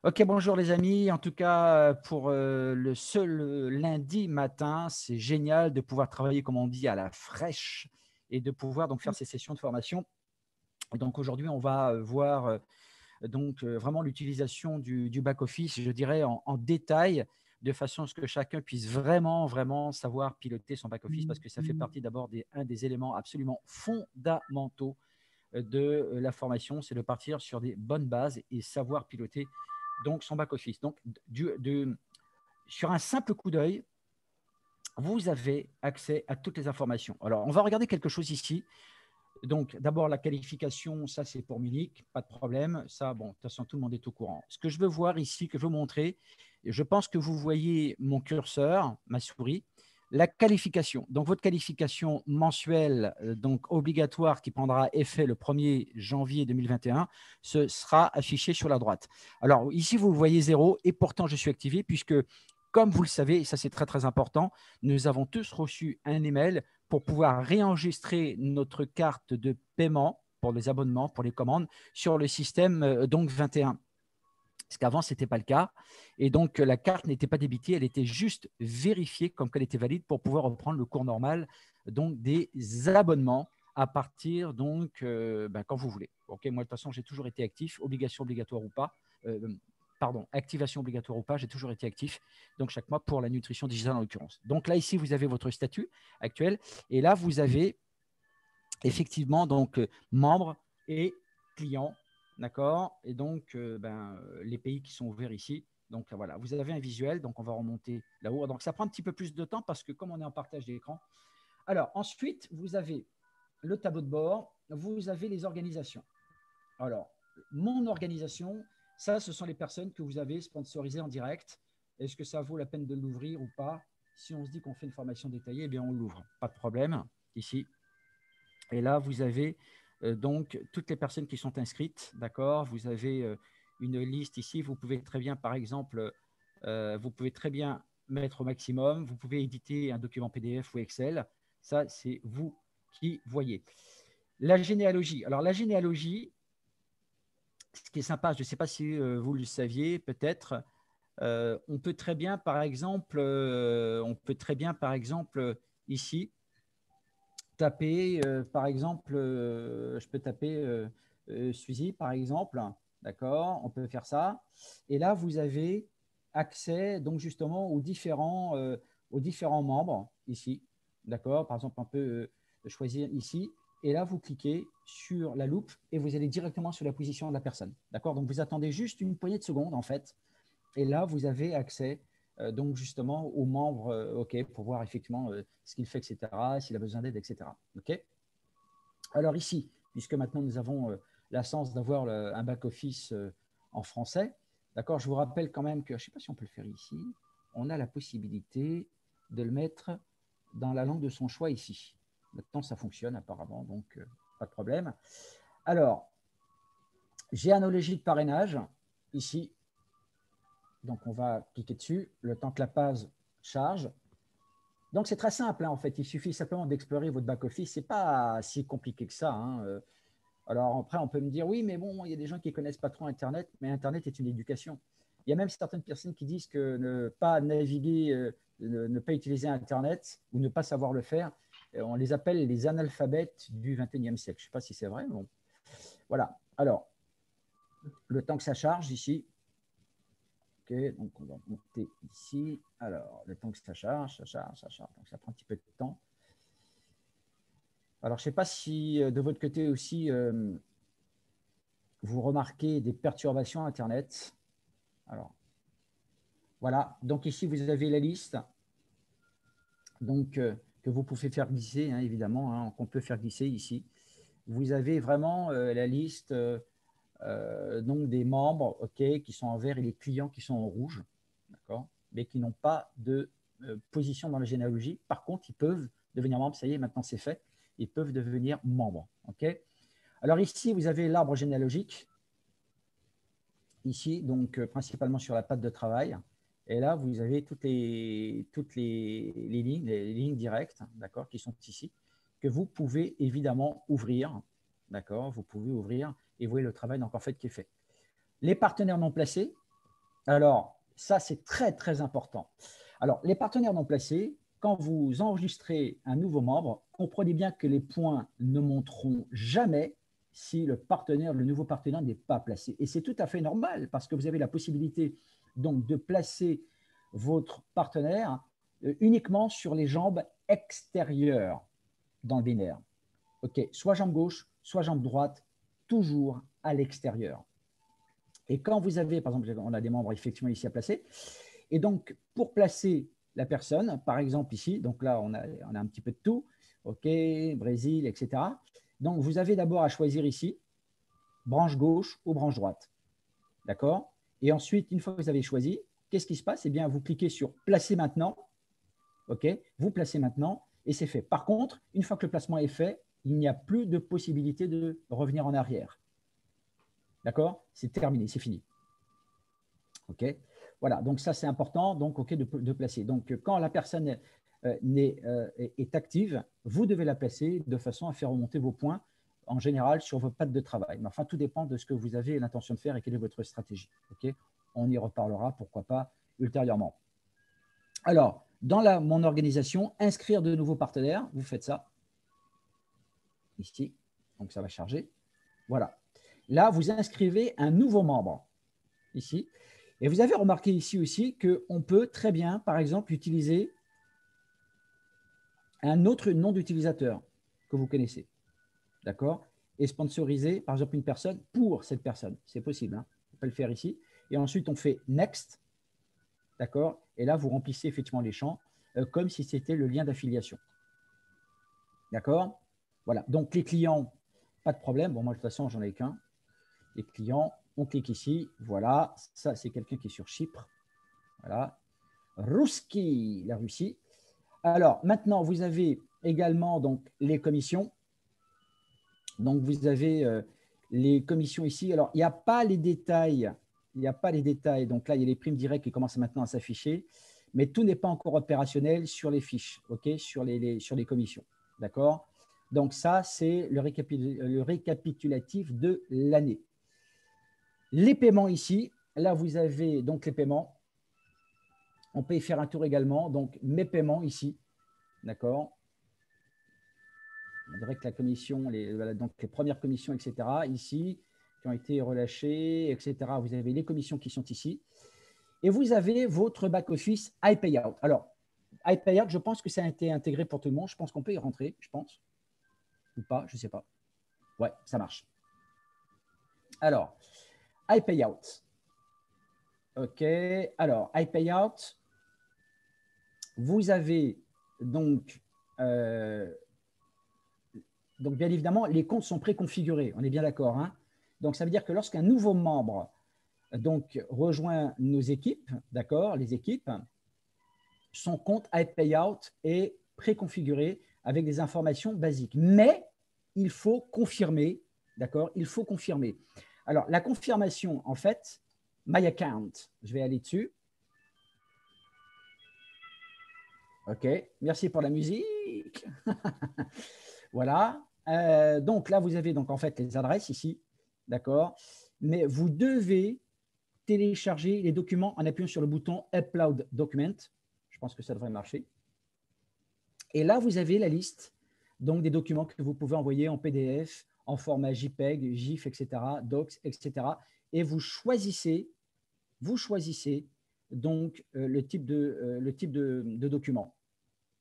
Ok, bonjour les amis. En tout cas, pour le seul lundi matin, c'est génial de pouvoir travailler, comme on dit, à la fraîche et de pouvoir donc faire ces sessions de formation. Et donc aujourd'hui, on va voir vraiment l'utilisation du back-office, je dirais, en détail, de façon à ce que chacun puisse vraiment savoir piloter son back-office, parce que ça fait partie d'abord un des éléments absolument fondamentaux de la formation, c'est de partir sur des bonnes bases et savoir piloter donc son back-office. Donc, sur un simple coup d'œil, vous avez accès à toutes les informations. Alors, on va regarder quelque chose ici. Donc, d'abord, la qualification, ça, c'est pour Munich, pas de problème. Ça, bon, de toute façon, tout le monde est au courant. Ce que je veux voir ici, que je veux montrer, je pense que vous voyez mon curseur, ma souris, la qualification. Donc, votre qualification mensuelle, donc obligatoire, qui prendra effet le 1er janvier 2021, ce sera affiché sur la droite. Alors, ici, vous voyez 0, et pourtant, je suis activé, puisque, comme vous le savez, et ça, c'est très important, nous avons tous reçu un email pour pouvoir réenregistrer notre carte de paiement pour les abonnements, pour les commandes, sur le système donc 21. Parce qu'avant, ce n'était pas le cas. Et donc, la carte n'était pas débitée, elle était juste vérifiée comme qu'elle était valide pour pouvoir reprendre le cours normal donc, des abonnements à partir donc quand vous voulez. Ok, moi, de toute façon, j'ai toujours été actif, obligation obligatoire ou pas. Activation obligatoire ou pas, j'ai toujours été actif, donc chaque mois pour la nutrition digitale en l'occurrence. Donc là, ici, vous avez votre statut actuel, et là, vous avez effectivement donc membres et clients, d'accord. Et donc les pays qui sont ouverts ici. Donc voilà, vous avez un visuel, donc on va remonter là-haut. Donc ça prend un petit peu plus de temps parce que comme on est en partage d'écran. Alors ensuite, vous avez le tableau de bord, vous avez les organisations. Alors, mon organisation, ça, ce sont les personnes que vous avez sponsorisées en direct. Est-ce que ça vaut la peine de l'ouvrir ou pas? Si on se dit qu'on fait une formation détaillée, eh bien on l'ouvre. Pas de problème, ici. Et là, vous avez donc toutes les personnes qui sont inscrites, d'accord. Vous avez une liste ici. Vous pouvez très bien, par exemple, vous pouvez très bien mettre au maximum. Vous pouvez éditer un document PDF ou Excel. Ça, c'est vous qui voyez. La généalogie. Alors, la généalogie, ce qui est sympa, je ne sais pas si vous le saviez, peut-être, on peut très bien, par exemple, ici, taper, par exemple, je peux taper Suzy, par exemple, d'accord, on peut faire ça. Et là, vous avez accès, donc justement, aux différents membres, ici, d'accord. Par exemple, on peut choisir ici, et là, vous cliquez sur la loupe et vous allez directement sur la position de la personne, d'accord. Donc, vous attendez juste une poignée de secondes, en fait, et là, vous avez accès donc justement aux membres pour voir effectivement ce qu'il fait, etc., s'il a besoin d'aide, etc. OK. Alors ici, puisque maintenant nous avons la chance d'avoir un back-office en français, d'accord, je vous rappelle quand même que, je ne sais pas si on peut le faire ici, on a la possibilité de le mettre dans la langue de son choix ici. Maintenant, ça fonctionne apparemment, donc pas de problème. Alors, généalogie de parrainage, ici, donc, on va cliquer dessus, le temps que la page charge. Donc, c'est très simple, hein, en fait. Il suffit simplement d'explorer votre back-office. Ce n'est pas si compliqué que ça. Hein. Alors, après, on peut me dire, oui, mais bon, il y a des gens qui ne connaissent pas trop Internet, mais Internet est une éducation. Il y a même certaines personnes qui disent que ne pas naviguer, ne pas utiliser Internet ou ne pas savoir le faire, on les appelle les analphabètes du 21e siècle. Je ne sais pas si c'est vrai. Bon. Voilà. Alors, le temps que ça charge ici, OK, donc on va monter ici. Alors, le temps que ça charge, ça charge, ça charge. Donc, ça prend un petit peu de temps. Alors, je ne sais pas si de votre côté aussi, vous remarquez des perturbations Internet. Alors, voilà. Donc, ici, vous avez la liste donc, que vous pouvez faire glisser, hein, évidemment, hein, qu'on peut faire glisser ici. Vous avez vraiment la liste donc des membres qui sont en vert et les clients qui sont en rouge, d'accord, mais qui n'ont pas de position dans la généalogie. Par contre, ils peuvent devenir membres. Ça y est, maintenant c'est fait. Ils peuvent devenir membres. Okay. Alors ici, vous avez l'arbre généalogique. Ici, donc principalement sur la patte de travail. Et là, vous avez toutes les lignes directes, d'accord, qui sont ici, que vous pouvez évidemment ouvrir. D'accord, vous pouvez ouvrir et vous voyez le travail donc, en fait, qui est fait. Les partenaires non placés, Alors, ça, c'est très, très important. Alors, les partenaires non placés, quand vous enregistrez un nouveau membre, comprenez bien que les points ne monteront jamais si le nouveau partenaire n'est pas placé. Et c'est tout à fait normal parce que vous avez la possibilité donc de placer votre partenaire uniquement sur les jambes extérieures dans le binaire. OK, soit jambe gauche, soit jambe droite, toujours à l'extérieur. Et quand vous avez, par exemple, on a des membres effectivement ici à placer, et donc pour placer la personne, par exemple ici, donc là on a un petit peu de tout, OK, Brésil, etc. Donc vous avez d'abord à choisir ici, branche gauche ou branche droite, d'accord? Et ensuite, une fois que vous avez choisi, qu'est-ce qui se passe? Eh bien, vous cliquez sur placer maintenant, OK, vous placez maintenant, et c'est fait. Par contre, une fois que le placement est fait, il n'y a plus de possibilité de revenir en arrière. D'accord? C'est terminé, c'est fini. OK? Voilà, donc ça c'est important donc, OK, de placer. Donc quand la personne est active, vous devez la placer de façon à faire remonter vos points en général sur vos pattes de travail. Mais enfin, tout dépend de ce que vous avez l'intention de faire et quelle est votre stratégie. OK? On y reparlera, pourquoi pas, ultérieurement. Alors, dans mon organisation, inscrire de nouveaux partenaires, vous faites ça ici, donc ça va charger. Voilà. Là, vous inscrivez un nouveau membre ici. Et vous avez remarqué ici aussi qu'on peut très bien, par exemple, utiliser un autre nom d'utilisateur que vous connaissez. D'accord? Et sponsoriser, par exemple, une personne pour cette personne. C'est possible. Hein, on peut le faire ici. Et ensuite, on fait Next. D'accord? Et là, vous remplissez effectivement les champs comme si c'était le lien d'affiliation. D'accord? Voilà. Donc, les clients, pas de problème. Bon, moi, de toute façon, j'en ai qu'un. Les clients, on clique ici. Voilà. Ça, c'est quelqu'un qui est sur Chypre. Voilà. Rouski, la Russie. Alors, maintenant, vous avez également donc, les commissions. Donc, vous avez les commissions ici. Alors, il n'y a pas les détails. Il n'y a pas les détails. Donc là, il y a les primes directes qui commencent maintenant à s'afficher. Mais tout n'est pas encore opérationnel sur les fiches, okay, sur les commissions. D'accord? Donc, ça, c'est le récapitulatif de l'année. Les paiements ici. Là, vous avez donc les paiements. On peut y faire un tour également. Donc, mes paiements ici. D'accord? On dirait que la commission, donc les premières commissions, etc., ici, qui ont été relâchées, etc., vous avez les commissions qui sont ici. Et vous avez votre back-office iPayout. Alors, iPayout, je pense que ça a été intégré pour tout le monde. Je pense qu'on peut y rentrer, je pense. Ou pas, je ne sais pas. Ouais, ça marche. Alors, iPayout. OK. Alors, iPayout, vous avez donc bien évidemment, les comptes sont préconfigurés, on est bien d'accord. Hein, donc, ça veut dire que lorsqu'un nouveau membre donc, rejoint nos équipes, d'accord, les équipes, son compte iPayout est préconfiguré avec des informations basiques. Mais il faut confirmer, d'accord, il faut confirmer. Alors, la confirmation, en fait, My Account, je vais aller dessus. OK, merci pour la musique. Voilà. Donc là, vous avez donc en fait les adresses ici, d'accord. Mais vous devez télécharger les documents en appuyant sur le bouton Upload Document. Je pense que ça devrait marcher. Et là, vous avez la liste donc des documents que vous pouvez envoyer en PDF, en format JPEG, GIF, etc., Docs, etc. Et vous choisissez donc le type de document.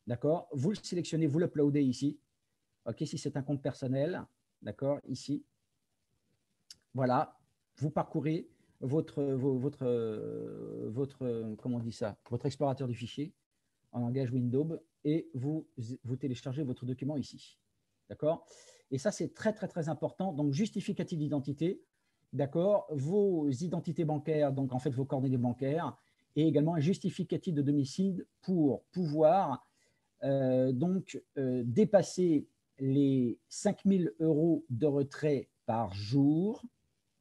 D'accord? Vous le sélectionnez, vous l'uploadez ici. OK, si c'est un compte personnel, d'accord, ici. Voilà, vous parcourez comment on dit ça, votre explorateur du fichier en langage Windows et vous téléchargez votre document ici. D'accord? Et ça, c'est très, très, très important. Donc, justificatif d'identité, d'accord, vos identités bancaires, donc en fait vos coordonnées bancaires, et également un justificatif de domicile pour pouvoir dépasser les 5 000 € de retrait par jour,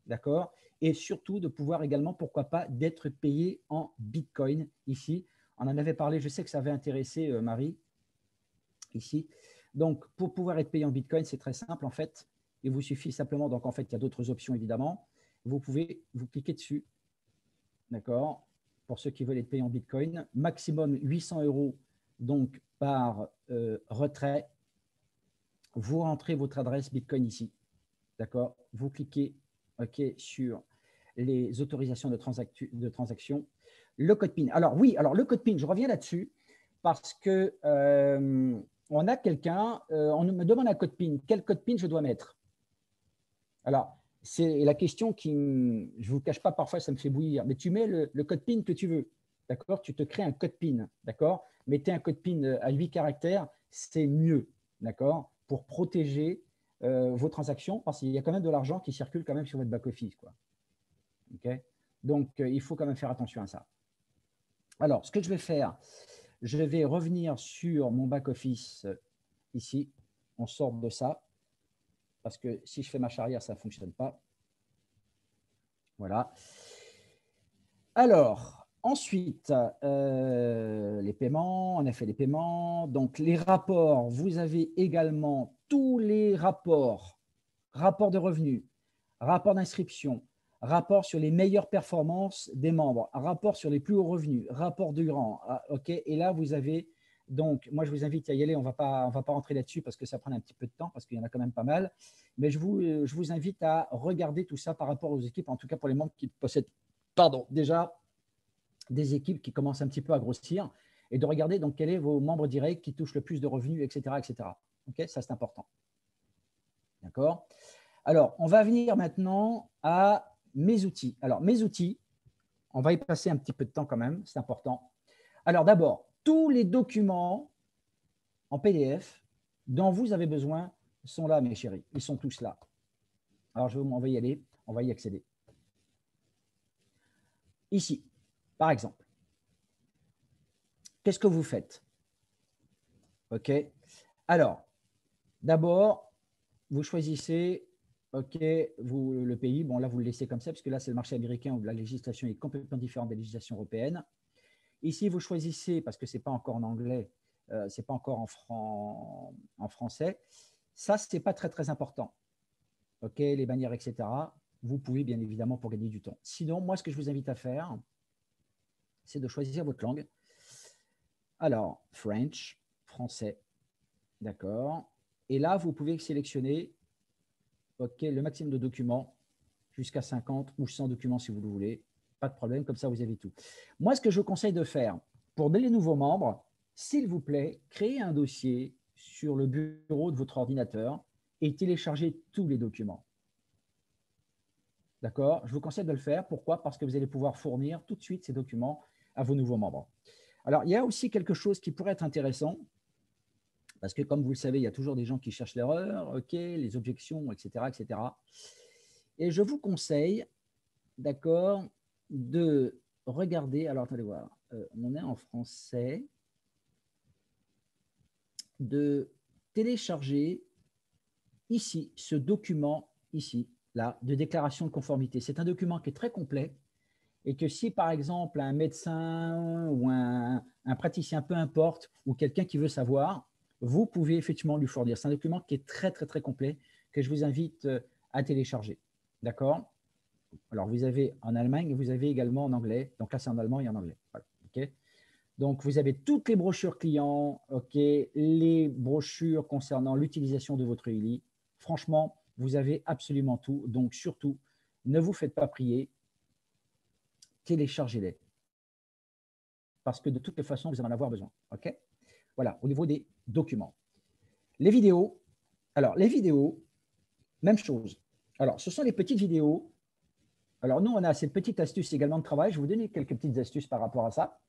d'accord, et surtout de pouvoir également, pourquoi pas, d'être payé en Bitcoin ici. On en avait parlé, je sais que ça avait intéressé Marie ici. Donc, pour pouvoir être payé en Bitcoin, c'est très simple en fait. Il vous suffit simplement, donc en fait, il y a d'autres options évidemment. Vous cliquez dessus. d'accord, pour ceux qui veulent être payés en Bitcoin, maximum 800 € donc par retrait. Vous rentrez votre adresse Bitcoin ici, d'accord, vous cliquez OK sur les autorisations de transaction, le code PIN. Alors oui, alors le code PIN, je reviens là-dessus parce que on a quelqu'un, on me demande un code PIN. Quel code PIN je dois mettre? Alors, c'est la question qui, je ne vous cache pas, parfois ça me fait bouillir, mais tu mets le code PIN que tu veux, d'accord? Tu te crées un code PIN, d'accord? Mettez un code PIN à 8 caractères, c'est mieux, d'accord? Pour protéger vos transactions, parce qu'il y a quand même de l'argent qui circule quand même sur votre back-office, quoi. Okay, donc, il faut quand même faire attention à ça. Alors, ce que je vais faire, je vais revenir sur mon back-office ici. On sort de ça, parce que si je fais marche arrière, ça ne fonctionne pas. Voilà. Alors, ensuite, les paiements, on a fait les paiements. Donc, les rapports, vous avez également tous les rapports, rapport de revenus, rapport d'inscription, rapport sur les meilleures performances des membres, rapport sur les plus hauts revenus, rapport du grand. OK. Et là, vous avez, donc, moi, je vous invite à y aller. On va pas rentrer là-dessus parce que ça prend un petit peu de temps, parce qu'il y en a quand même pas mal. Mais je vous invite à regarder tout ça par rapport aux équipes, en tout cas pour les membres qui possèdent, pardon, déjà des équipes qui commencent un petit peu à grossir, et de regarder donc quels sont vos membres directs qui touchent le plus de revenus, etc. etc. OK, ça, c'est important. D'accord. Alors, on va venir maintenant à mes outils. Alors, mes outils, on va y passer un petit peu de temps quand même, c'est important. Alors, d'abord, tous les documents en PDF dont vous avez besoin sont là, mes chéris. Ils sont tous là. Alors, on va y aller, on va y accéder. Ici, par exemple, qu'est-ce que vous faites? OK. Alors, d'abord, vous choisissez, OK, le pays. Bon, là, vous le laissez comme ça, parce que là, c'est le marché américain où la législation est complètement différente des législations européennes. Ici, vous choisissez, parce que ce n'est pas encore en anglais, ce n'est pas encore en français. Ça, ce n'est pas très, très important. OK, les bannières, etc. Vous pouvez, bien évidemment, pour gagner du temps. Sinon, moi, ce que je vous invite à faire, c'est de choisir votre langue. Alors, French, français, d'accord. Et là, vous pouvez sélectionner le maximum de documents, jusqu'à 50 ou 100 documents si vous le voulez. Pas de problème, comme ça, vous avez tout. Moi, ce que je vous conseille de faire, pour les nouveaux membres, s'il vous plaît, créez un dossier sur le bureau de votre ordinateur et téléchargez tous les documents. D'accord? Je vous conseille de le faire. Pourquoi? Parce que vous allez pouvoir fournir tout de suite ces documents à vos nouveaux membres. Alors, il y a aussi quelque chose qui pourrait être intéressant, parce que comme vous le savez, il y a toujours des gens qui cherchent l'erreur, OK, les objections, etc., etc. Et je vous conseille, d'accord, de regarder, alors attendez voir, on est en français, de télécharger ici, ce document ici, là, de déclaration de conformité. C'est un document qui est très complet et que si, par exemple, un médecin ou un praticien, peu importe, ou quelqu'un qui veut savoir, vous pouvez effectivement lui fournir. C'est un document qui est très, très, très complet que je vous invite à télécharger. D'accord? Alors, vous avez en Allemagne et vous avez également en anglais. Donc là, c'est en allemand et en anglais. Voilà. OK. Donc, vous avez toutes les brochures clients, OK, les brochures concernant l'utilisation de votre ELI. Franchement, vous avez absolument tout. Donc, surtout, ne vous faites pas prier. Téléchargez-les. Parce que de toutes les façons, vous allez en avoir besoin. OK. Voilà, au niveau des documents. Les vidéos. Alors, les vidéos, même chose. Alors, ce sont les petites vidéos. Alors, nous, on a cette petite astuce également de travail. Je vais vous donner quelques petites astuces par rapport à ça.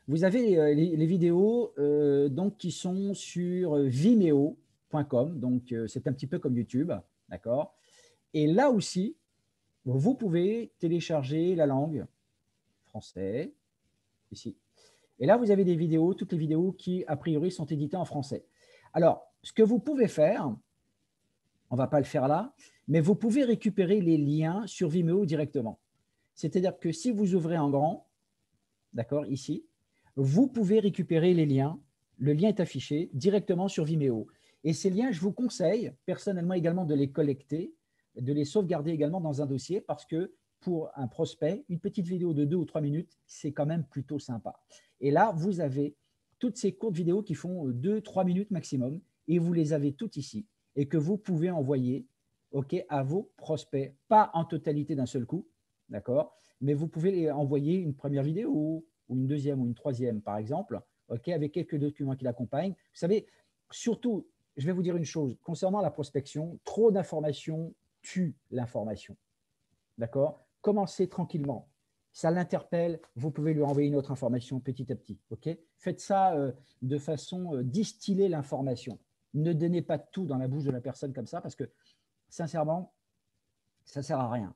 Vous avez les vidéos donc, qui sont sur vimeo.com. Donc, c'est un petit peu comme YouTube. D'accord. Et là aussi, vous pouvez télécharger la langue français, ici. Et là, vous avez des vidéos, toutes les vidéos qui, a priori, sont éditées en français. Alors, ce que vous pouvez faire, on ne va pas le faire là, mais vous pouvez récupérer les liens sur Vimeo directement. C'est-à-dire que si vous ouvrez en grand, d'accord, ici, vous pouvez récupérer les liens. Le lien est affiché directement sur Vimeo. Et ces liens, je vous conseille personnellement également de les collecter, de les sauvegarder également dans un dossier parce que pour un prospect, une petite vidéo de 2 ou 3 minutes, c'est quand même plutôt sympa. Et là, vous avez toutes ces courtes vidéos qui font 2-3 minutes maximum et vous les avez toutes ici et que vous pouvez envoyer à vos prospects, pas en totalité d'un seul coup, d'accord, mais vous pouvez les envoyer une première vidéo ou une deuxième ou une troisième, par exemple, avec quelques documents qui l'accompagnent. Vous savez, surtout, je vais vous dire une chose, concernant la prospection, trop d'informations tue l'information, d'accord. Commencez tranquillement. Ça l'interpelle, vous pouvez lui envoyer une autre information petit à petit. Faites ça de façon distiller l'information. Ne donnez pas tout dans la bouche de la personne comme ça parce que, sincèrement, ça ne sert à rien.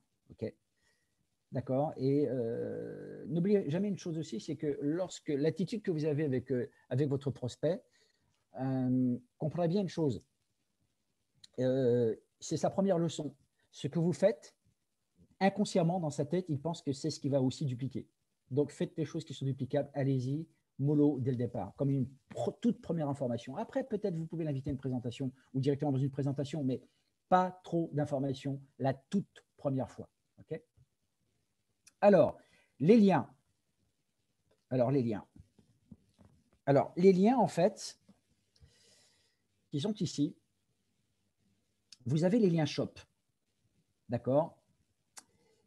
D'accord. Et n'oubliez jamais une chose aussi, c'est que lorsque l'attitude que vous avez avec votre prospect, comprenez bien une chose. C'est sa première leçon. Ce que vous faites, inconsciemment, dans sa tête, il pense que c'est ce qu'il va aussi dupliquer. Donc, faites des choses qui sont duplicables. Allez-y, mollo, dès le départ, comme une toute première information. Après, peut-être vous pouvez l'inviter à une présentation ou directement dans une présentation, mais pas trop d'informations la toute première fois. Alors, les liens. Alors, les liens, en fait, qui sont ici, vous avez les liens shop. D'accord.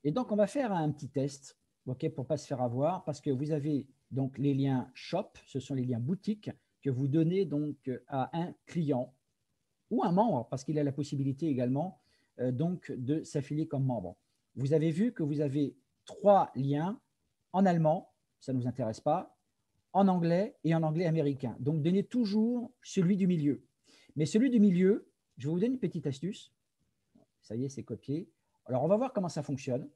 Et donc, on va faire un petit test, pour ne pas se faire avoir, parce que vous avez donc les liens shop, ce sont les liens boutique que vous donnez donc à un client ou un membre, parce qu'il a la possibilité également donc de s'affilier comme membre. Vous avez vu que vous avez 3 liens en allemand, ça ne nous intéresse pas, en anglais et en anglais américain. Donc, donnez toujours celui du milieu. Mais celui du milieu, je vais vous donner une petite astuce. Ça y est, c'est copié. Alors, on va voir comment ça fonctionne.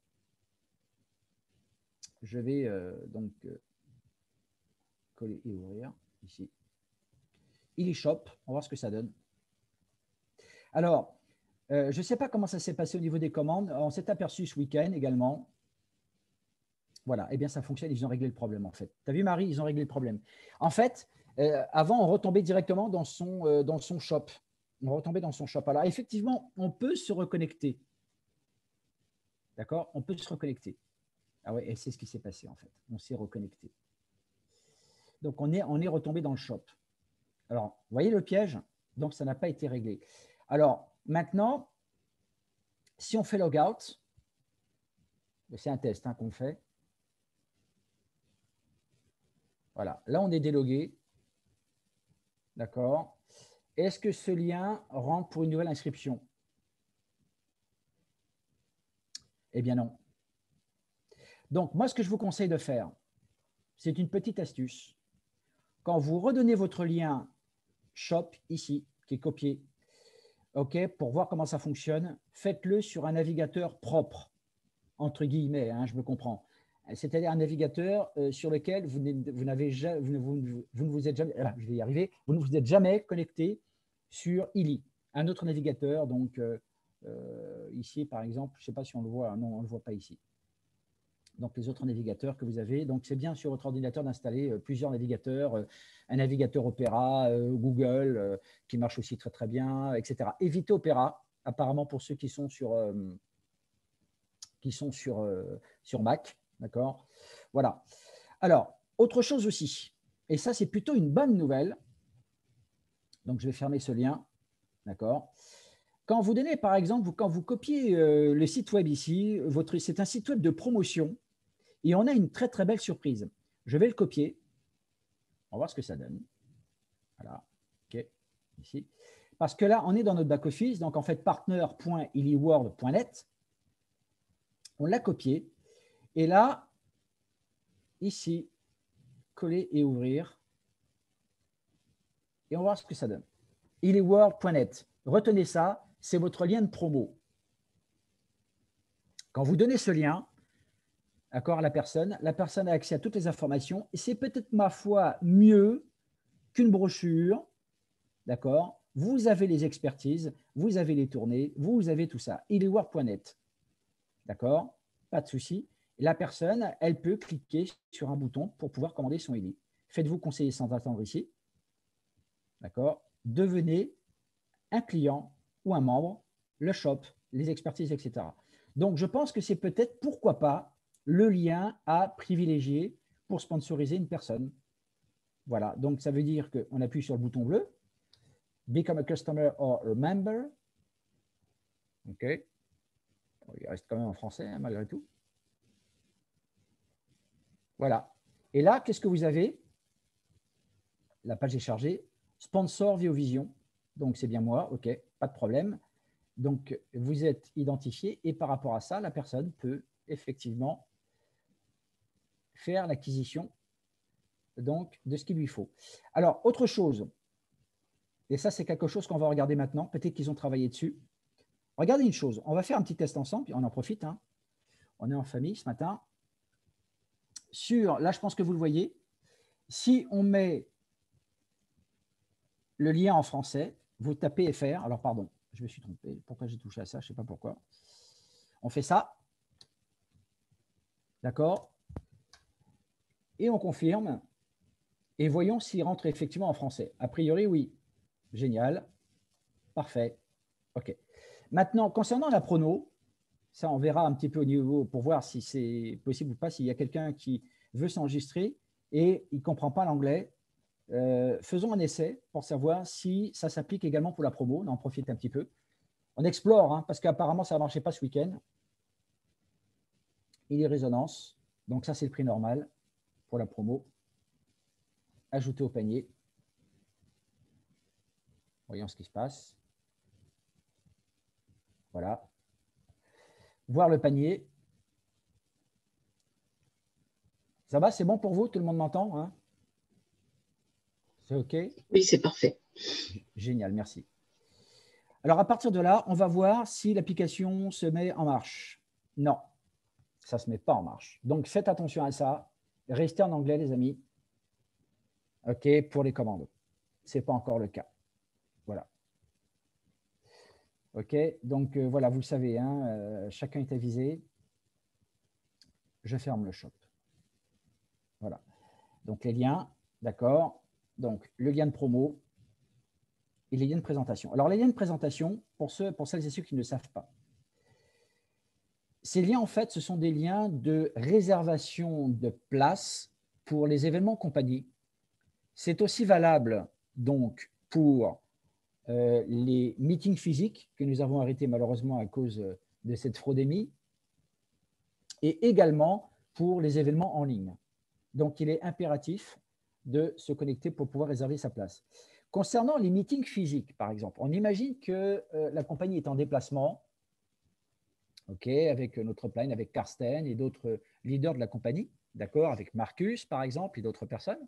Je vais coller et ouvrir ici. Il est shop, on va voir ce que ça donne. Alors, je ne sais pas comment ça s'est passé au niveau des commandes. On s'est aperçu ce week-end également. Voilà, eh bien ça fonctionne, ils ont réglé le problème en fait. Tu as vu Marie, ils ont réglé le problème. En fait, avant, on retombait directement dans son shop. On retombait dans son shop. Alors effectivement, on peut se reconnecter. D'accord. On peut se reconnecter. Ah ouais, et c'est ce qui s'est passé en fait. On s'est reconnecté. Donc on est retombé dans le shop. Alors, vous voyez le piège? Donc ça n'a pas été réglé. Alors maintenant, si on fait logout, c'est un test qu'on fait. Voilà, là on est délogué. D'accord. Est-ce que ce lien rentre pour une nouvelle inscription? Eh bien non. Donc moi, ce que je vous conseille de faire, c'est une petite astuce. Quand vous redonnez votre lien shop ici, qui est copié, pour voir comment ça fonctionne, faites-le sur un navigateur propre, entre guillemets, je me comprends. C'est-à-dire un navigateur sur lequel vous ne vous êtes jamais, je vais y arriver, vous ne vous êtes jamais connecté sur Ili, un autre navigateur. Donc ici, par exemple, je ne sais pas si on le voit, non, on ne le voit pas ici. Donc les autres navigateurs que vous avez, donc c'est bien sur votre ordinateur d'installer plusieurs navigateurs, un navigateur Opera, Google, qui marche aussi très très bien, etc. Évitez Opera, apparemment pour ceux qui sont sur Mac. D'accord. Voilà. Alors, autre chose aussi, et ça, c'est plutôt une bonne nouvelle. Donc, je vais fermer ce lien. D'accord. Quand vous donnez, par exemple, quand vous copiez le site web ici, c'est un site web de promotion et on a une très, très belle surprise. Je vais le copier. On va voir ce que ça donne. Voilà. OK. Ici. Parce que là, on est dans notre back-office. Donc, en fait, partner.iliword.net. On l'a copié. Et là, ici, coller et ouvrir. Et on va voir ce que ça donne. iliword.net. Retenez ça, c'est votre lien de promo. Quand vous donnez ce lien à la personne a accès à toutes les informations. Et c'est peut-être, ma foi, mieux qu'une brochure. D'accord. Vous avez les expertises, vous avez les tournées, vous avez tout ça. iliword.net. D'accord. Pas de souci. La personne, elle peut cliquer sur un bouton pour pouvoir commander son Ili. Faites-vous conseiller sans attendre ici. D'accord. Devenez un client ou un membre, le shop, les expertises, etc. Donc, je pense que c'est peut-être, pourquoi pas, le lien à privilégier pour sponsoriser une personne. Voilà, donc ça veut dire qu'on appuie sur le bouton bleu, Become a customer or a member. OK. Il reste quand même en français, hein, malgré tout. Voilà. Et là, qu'est-ce que vous avez? La page est chargée. Sponsor Viovision. Donc, c'est bien moi. OK, pas de problème. Donc, vous êtes identifié et par rapport à ça, la personne peut effectivement faire l'acquisition donc de ce qu'il lui faut. Alors, autre chose, et ça, c'est quelque chose qu'on va regarder maintenant. Peut-être qu'ils ont travaillé dessus. Regardez une chose. On va faire un petit test ensemble, puis on en profite. Hein. On est en famille ce matin. Là, je pense que vous le voyez. Si on met le lien en français, vous tapez FR. Alors, pardon, je me suis trompé. Pourquoi j'ai touché à ça? Je ne sais pas pourquoi. On fait ça. D'accord? Et on confirme. Et voyons s'il rentre effectivement en français. A priori, oui. Génial. Parfait. OK. Maintenant, concernant la prono, ça, on verra un petit peu au niveau pour voir si c'est possible ou pas, s'il y a quelqu'un qui veut s'enregistrer et il ne comprend pas l'anglais. Faisons un essai pour savoir si ça s'applique également pour la promo. On en profite un petit peu. On explore, hein, parce qu'apparemment, ça ne marchait pas ce week-end. Il est résonance. Donc ça, c'est le prix normal pour la promo. Ajouter au panier. Voyons ce qui se passe. Voilà. Voir le panier. Ça va, c'est bon pour vous? Tout le monde m'entend, hein? C'est OK? Oui, c'est parfait. Génial, merci. Alors, à partir de là, on va voir si l'application se met en marche. Non, ça ne se met pas en marche. Donc, faites attention à ça. Restez en anglais, les amis. OK, pour les commandes. Ce n'est pas encore le cas. Voilà. OK, donc voilà, vous le savez, hein, chacun est avisé. Je ferme le shop. Voilà. Donc, les liens, d'accord. Donc, le lien de promo et les liens de présentation. Alors, les liens de présentation, pour celles et ceux qui ne le savent pas, ces liens, en fait, ce sont des liens de réservation de places pour les événements compagnie. C'est aussi valable donc pour les meetings physiques que nous avons arrêtés malheureusement à cause de cette fraudémie et également pour les événements en ligne. Donc, il est impératif de se connecter pour pouvoir réserver sa place. Concernant les meetings physiques, par exemple, on imagine que la compagnie est en déplacement, avec notre plan, avec Karsten et d'autres leaders de la compagnie, d'accord, avec Marcus, par exemple, et d'autres personnes.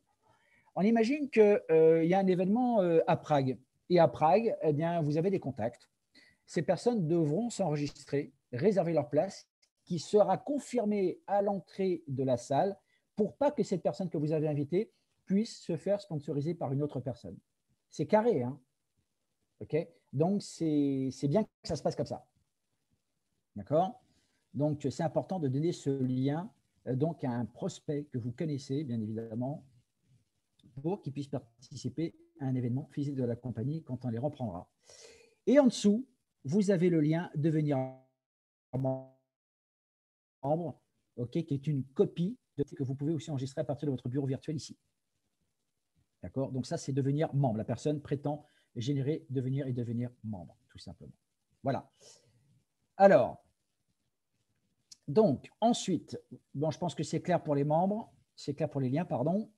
On imagine qu'il y a un événement à Prague. Et à Prague, eh bien, vous avez des contacts. Ces personnes devront s'enregistrer, réserver leur place, qui sera confirmée à l'entrée de la salle pour pas que cette personne que vous avez invitée puisse se faire sponsoriser par une autre personne. C'est carré, hein? OK? Donc, c'est bien que ça se passe comme ça. D'accord? Donc, c'est important de donner ce lien donc, à un prospect que vous connaissez, bien évidemment, pour qu'il puisse participer à un événement physique de la compagnie quand on les reprendra. Et en dessous, vous avez le lien devenir membre, qui est une copie de ce que vous pouvez aussi enregistrer à partir de votre bureau virtuel ici. D'accord? Donc ça, c'est devenir membre. La personne prétend générer, devenir et devenir membre, tout simplement. Voilà. Alors, donc, ensuite, bon, je pense que c'est clair pour les membres, c'est clair pour les liens, pardon,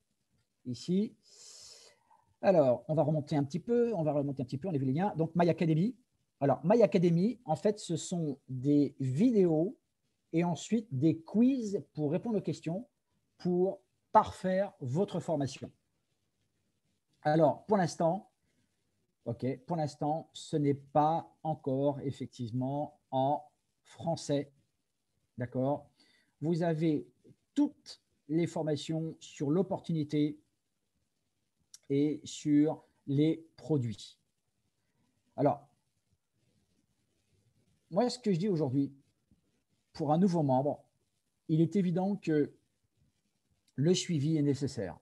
ici. Alors, on va remonter un petit peu, on a vu les liens. Donc, My Academy. Alors, My Academy, en fait, ce sont des vidéos et ensuite des quiz pour répondre aux questions, pour parfaire votre formation. Alors, pour l'instant, ce n'est pas encore effectivement en français. D'accord? Vous avez toutes les formations sur l'opportunité et sur les produits. Alors, moi, ce que je dis aujourd'hui, pour un nouveau membre, il est évident que le suivi est nécessaire.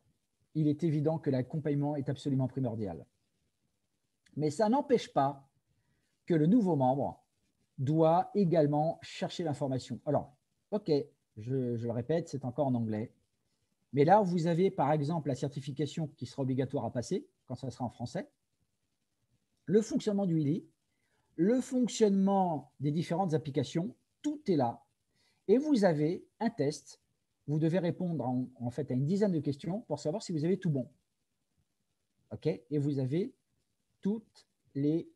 Il est évident que l'accompagnement est absolument primordial. Mais ça n'empêche pas que le nouveau membre doit également chercher l'information. Alors, OK, je le répète, c'est encore en anglais. Mais là, vous avez par exemple la certification qui sera obligatoire à passer quand ça sera en français, le fonctionnement du Willy, le fonctionnement des différentes applications, tout est là. Et vous avez un test. Vous devez répondre en fait à une dizaine de questions pour savoir si vous avez tout bon. OK? Et vous avez toutes les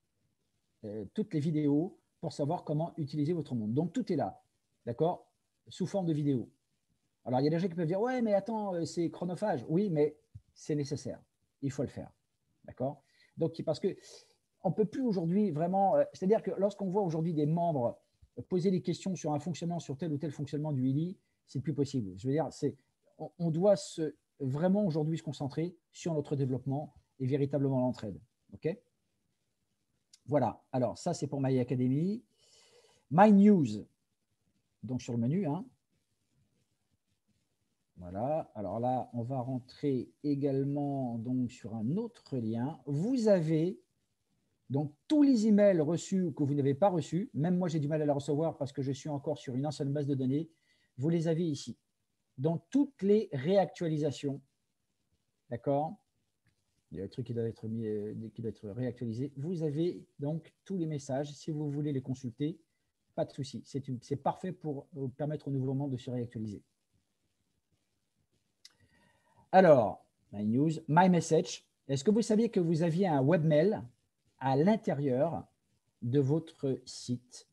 vidéos pour savoir comment utiliser votre monde. Donc, tout est là. D'accord? Sous forme de vidéo. Alors, il y a des gens qui peuvent dire, ouais, mais attends, c'est chronophage. Oui, mais c'est nécessaire. Il faut le faire. D'accord? Donc, parce que on ne peut plus aujourd'hui vraiment, c'est-à-dire que lorsqu'on voit aujourd'hui des membres poser des questions sur un fonctionnement, sur tel ou tel fonctionnement du Willy, c'est plus possible. Je veux dire, on doit vraiment aujourd'hui se concentrer sur notre développement et véritablement l'entraide. OK? Voilà. Alors, ça, c'est pour My Academy. My News, donc sur le menu. Hein. Voilà. Alors là, on va rentrer également donc, sur un autre lien. Vous avez donc tous les emails reçus ou que vous n'avez pas reçus, même moi j'ai du mal à les recevoir parce que je suis encore sur une ancienne base de données, vous les avez ici. Donc toutes les réactualisations, d'accord? Il y a des trucs qui doivent être réactualisés. Vous avez donc tous les messages. Si vous voulez les consulter, pas de souci. C'est parfait pour permettre aux nouveaux membres de se réactualiser. Alors, My News, My Message. Est-ce que vous saviez que vous aviez un webmail à l'intérieur de votre site?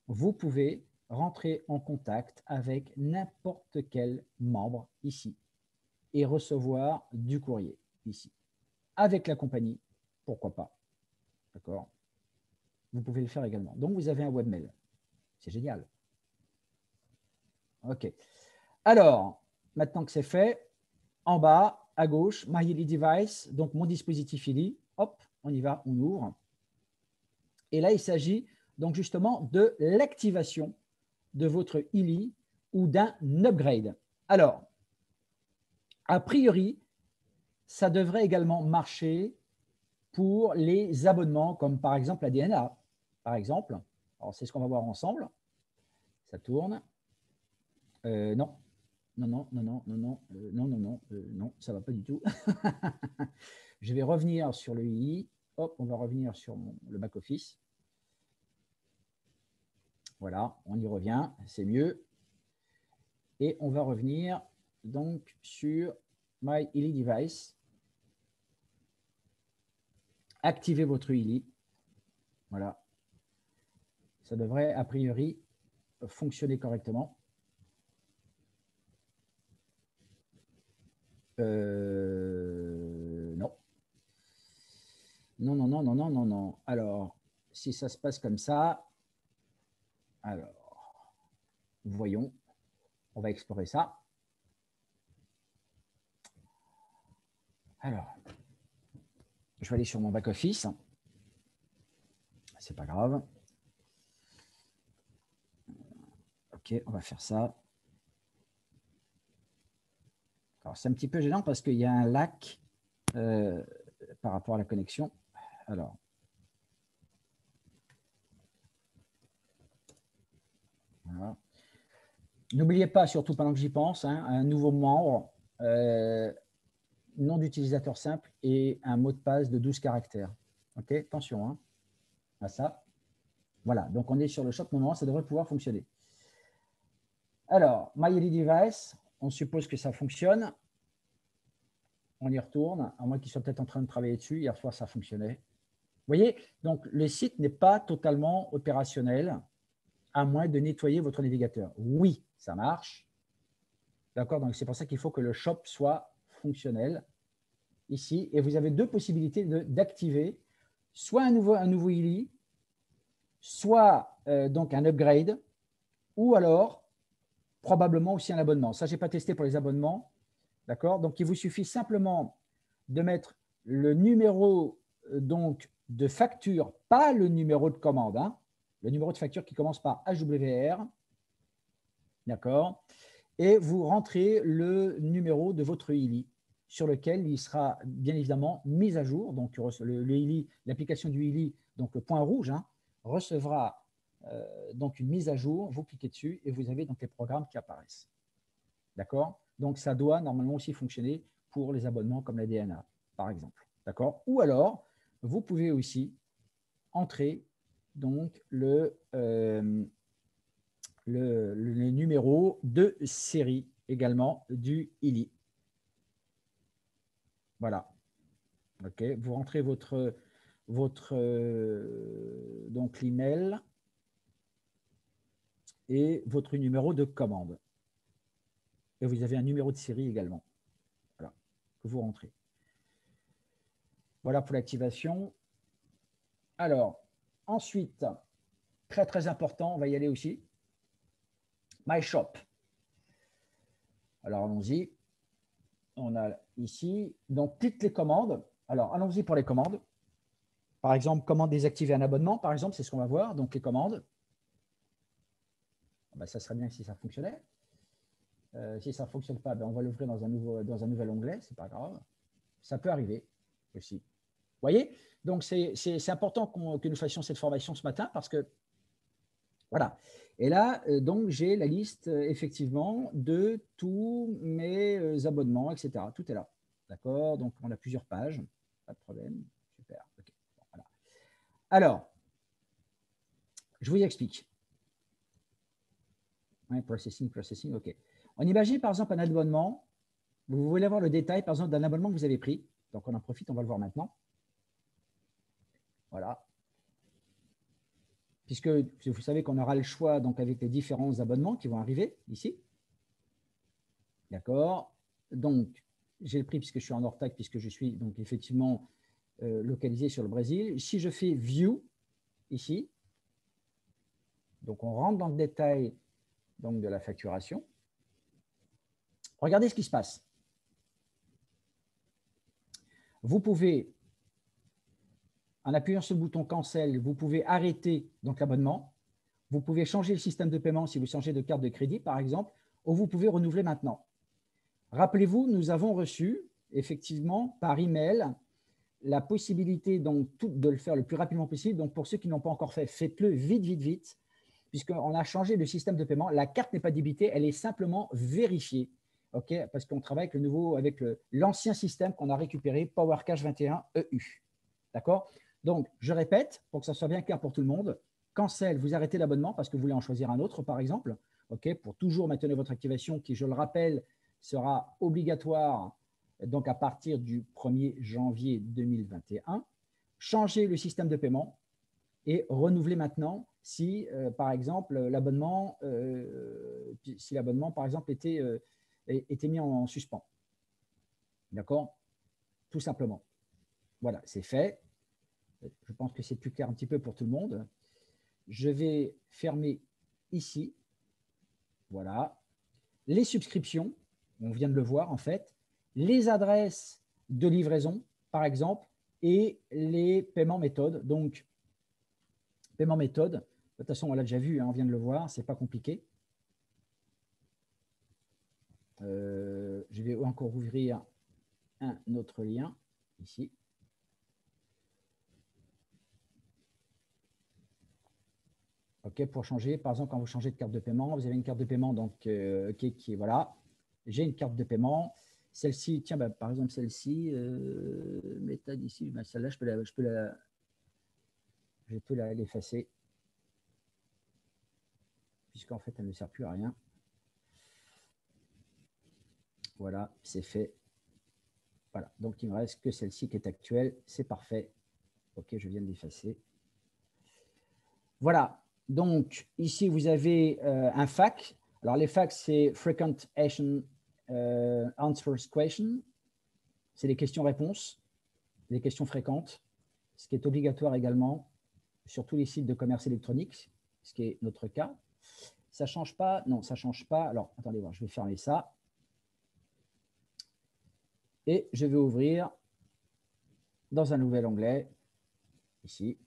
Vous pouvez rentrer en contact avec n'importe quel membre ici et recevoir du courrier ici. Avec la compagnie, pourquoi pas. D'accord? Vous pouvez le faire également. Donc, vous avez un webmail. C'est génial. OK. Alors, maintenant que c'est fait, en bas, à gauche, My Illy Device, donc mon dispositif Illy. Hop, on y va, on ouvre. Et là, il s'agit donc justement de l'activation de votre Illy ou d'un upgrade. Alors, a priori, ça devrait également marcher pour les abonnements, comme par exemple la DNA. Par exemple, alors c'est ce qu'on va voir ensemble. Ça tourne. Non, non, non, non, non, non, non, non, non, non, non, ça va pas du tout. Je vais revenir sur le Illy. Hop, on va revenir sur le back-office. Voilà, on y revient, c'est mieux. Et on va revenir donc sur My Illy Device. Activez votre Illy. Voilà. Ça devrait a priori fonctionner correctement. Non. Non, non, non, non, non, non, non. Alors, si ça se passe comme ça, alors, voyons, on va explorer ça. Alors, je vais aller sur mon back-office. C'est pas grave. Ok, on va faire ça. Alors, c'est un petit peu gênant parce qu'il y a un lac par rapport à la connexion. Alors, voilà. N'oubliez pas, surtout pendant que j'y pense, hein, un nouveau membre, nom d'utilisateur simple et un mot de passe de 12 caractères. Ok, attention hein, à ça. Voilà, donc on est sur le shop moment, ça devrait pouvoir fonctionner. Alors, My Illy Device, on suppose que ça fonctionne. On y retourne, à moins qu'ils soient peut-être en train de travailler dessus. Hier soir, ça fonctionnait. Vous voyez, donc le site n'est pas totalement opérationnel, à moins de nettoyer votre navigateur. Oui, ça marche. D'accord, donc c'est pour ça qu'il faut que le shop soit fonctionnel ici. Et vous avez deux possibilités d'activer soit un nouveau Illy, soit donc un upgrade, ou alors probablement aussi un abonnement. Ça, je n'ai pas testé pour les abonnements. D'accord? Donc, il vous suffit simplement de mettre le numéro donc, de facture, pas le numéro de commande, hein, le numéro de facture qui commence par HWR. D'accord? Et vous rentrez le numéro de votre Illy sur lequel il sera bien évidemment mis à jour. Donc, le Illy, l'application du Illy, donc le point rouge, hein, recevra donc une mise à jour, vous cliquez dessus et vous avez donc les programmes qui apparaissent. D'accord? Donc, ça doit normalement aussi fonctionner pour les abonnements comme la DNA, par exemple. D'accord? Ou alors, vous pouvez aussi entrer donc le numéro de série également du ILI. Voilà. OK. Vous rentrez votre donc l'email et votre numéro de commande. Et vous avez un numéro de série également. Voilà, que vous rentrez. Voilà pour l'activation. Alors, ensuite, très très important, on va y aller aussi. My Shop. Alors, allons-y. On a ici, donc toutes les commandes. Alors, allons-y pour les commandes. Par exemple, comment désactiver un abonnement, par exemple, c'est ce qu'on va voir. Donc, les commandes. Ben, ça serait bien si ça fonctionnait. Si ça ne fonctionne pas, ben, on va l'ouvrir dans un nouvel onglet, c'est pas grave. Ça peut arriver aussi. Vous voyez? Donc, c'est important que nous fassions cette formation ce matin parce que, voilà. Et là, donc, j'ai la liste, effectivement, de tous mes abonnements, etc. Tout est là. D'accord? Donc, on a plusieurs pages. Pas de problème. Super. Okay. Bon, voilà. Alors, je vous explique. Ouais, processing, OK. On imagine, par exemple, un abonnement. Vous voulez avoir le détail, par exemple, d'un abonnement que vous avez pris. Donc, on en profite, on va le voir maintenant. Voilà. Puisque vous savez qu'on aura le choix donc, avec les différents abonnements qui vont arriver ici. D'accord. Donc, j'ai le prix puisque je suis en hors-taxe, puisque je suis donc effectivement localisé sur le Brésil. Si je fais View, ici, donc on rentre dans le détail donc, de la facturation. Regardez ce qui se passe. Vous pouvez, en appuyant sur le bouton Cancel, vous pouvez arrêter l'abonnement. Vous pouvez changer le système de paiement si vous changez de carte de crédit, par exemple, ou vous pouvez renouveler maintenant. Rappelez-vous, nous avons reçu, effectivement, par email, la possibilité donc, de le faire le plus rapidement possible. Donc, pour ceux qui n'ont pas encore fait, faites-le vite, vite, vite, puisqu'on a changé de système de paiement. La carte n'est pas débitée, elle est simplement vérifiée. Okay, parce qu'on travaille avec l'ancien système qu'on a récupéré, PowerCash 21 EU. D'accord? Donc, je répète, pour que ça soit bien clair pour tout le monde, cancel, vous arrêtez l'abonnement parce que vous voulez en choisir un autre, par exemple, okay, pour toujours maintenir votre activation qui, je le rappelle, sera obligatoire donc à partir du 1er janvier 2021. Changez le système de paiement et renouveler maintenant si, par exemple, l'abonnement, par exemple, était mis en suspens. D'accord? Tout simplement. Voilà, c'est fait. Je pense que c'est plus clair un petit peu pour tout le monde. Je vais fermer ici. Voilà. Les subscriptions, on vient de le voir en fait. Les adresses de livraison, par exemple, et les paiements méthodes. Donc, paiement méthode, de toute façon, on l'a déjà vu, hein, on vient de le voir, c'est pas compliqué. Je vais encore ouvrir un autre lien ici. OK, pour changer, par exemple, quand vous changez de carte de paiement, vous avez une carte de paiement donc, qui est, voilà, j'ai une carte de paiement. Celle-ci, tiens, bah, par exemple, celle-ci, méthode ici, bah, celle-là, je peux l'effacer, puisqu'en fait, elle ne sert plus à rien. Voilà, c'est fait. Voilà, donc il ne me reste que celle-ci qui est actuelle, c'est parfait. OK, je viens de l'effacer. Voilà, donc ici, vous avez un FAQ. Alors, les FAQ, c'est Frequent Answers Question. C'est des questions-réponses, des questions fréquentes, ce qui est obligatoire également sur tous les sites de commerce électronique, ce qui est notre cas. Ça ne change pas? Non, ça ne change pas. Alors, attendez voir, je vais fermer ça. Et je vais ouvrir dans un nouvel onglet, ici.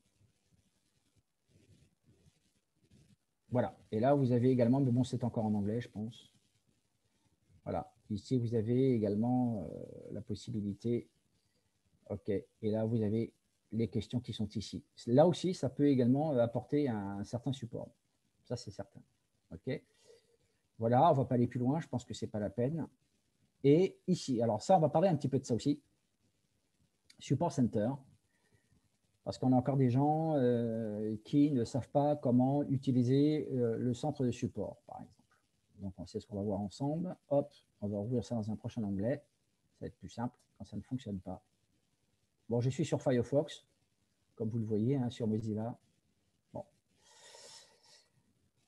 Voilà. Et là, vous avez également, mais bon, c'est encore en anglais, je pense. Voilà. Ici, vous avez également la possibilité. OK. Et là, vous avez les questions qui sont ici. Là aussi, ça peut également apporter un certain support. Ça, c'est certain. OK. Voilà, on ne va pas aller plus loin, je pense que ce n'est pas la peine. Et ici, alors ça, on va parler un petit peu de ça aussi. Support Center, parce qu'on a encore des gens qui ne savent pas comment utiliser le centre de support, par exemple. Donc, on sait ce qu'on va voir ensemble. Hop, on va ouvrir ça dans un prochain onglet. Ça va être plus simple quand ça ne fonctionne pas. Bon, je suis sur Firefox, comme vous le voyez, hein, sur Mozilla. Bon.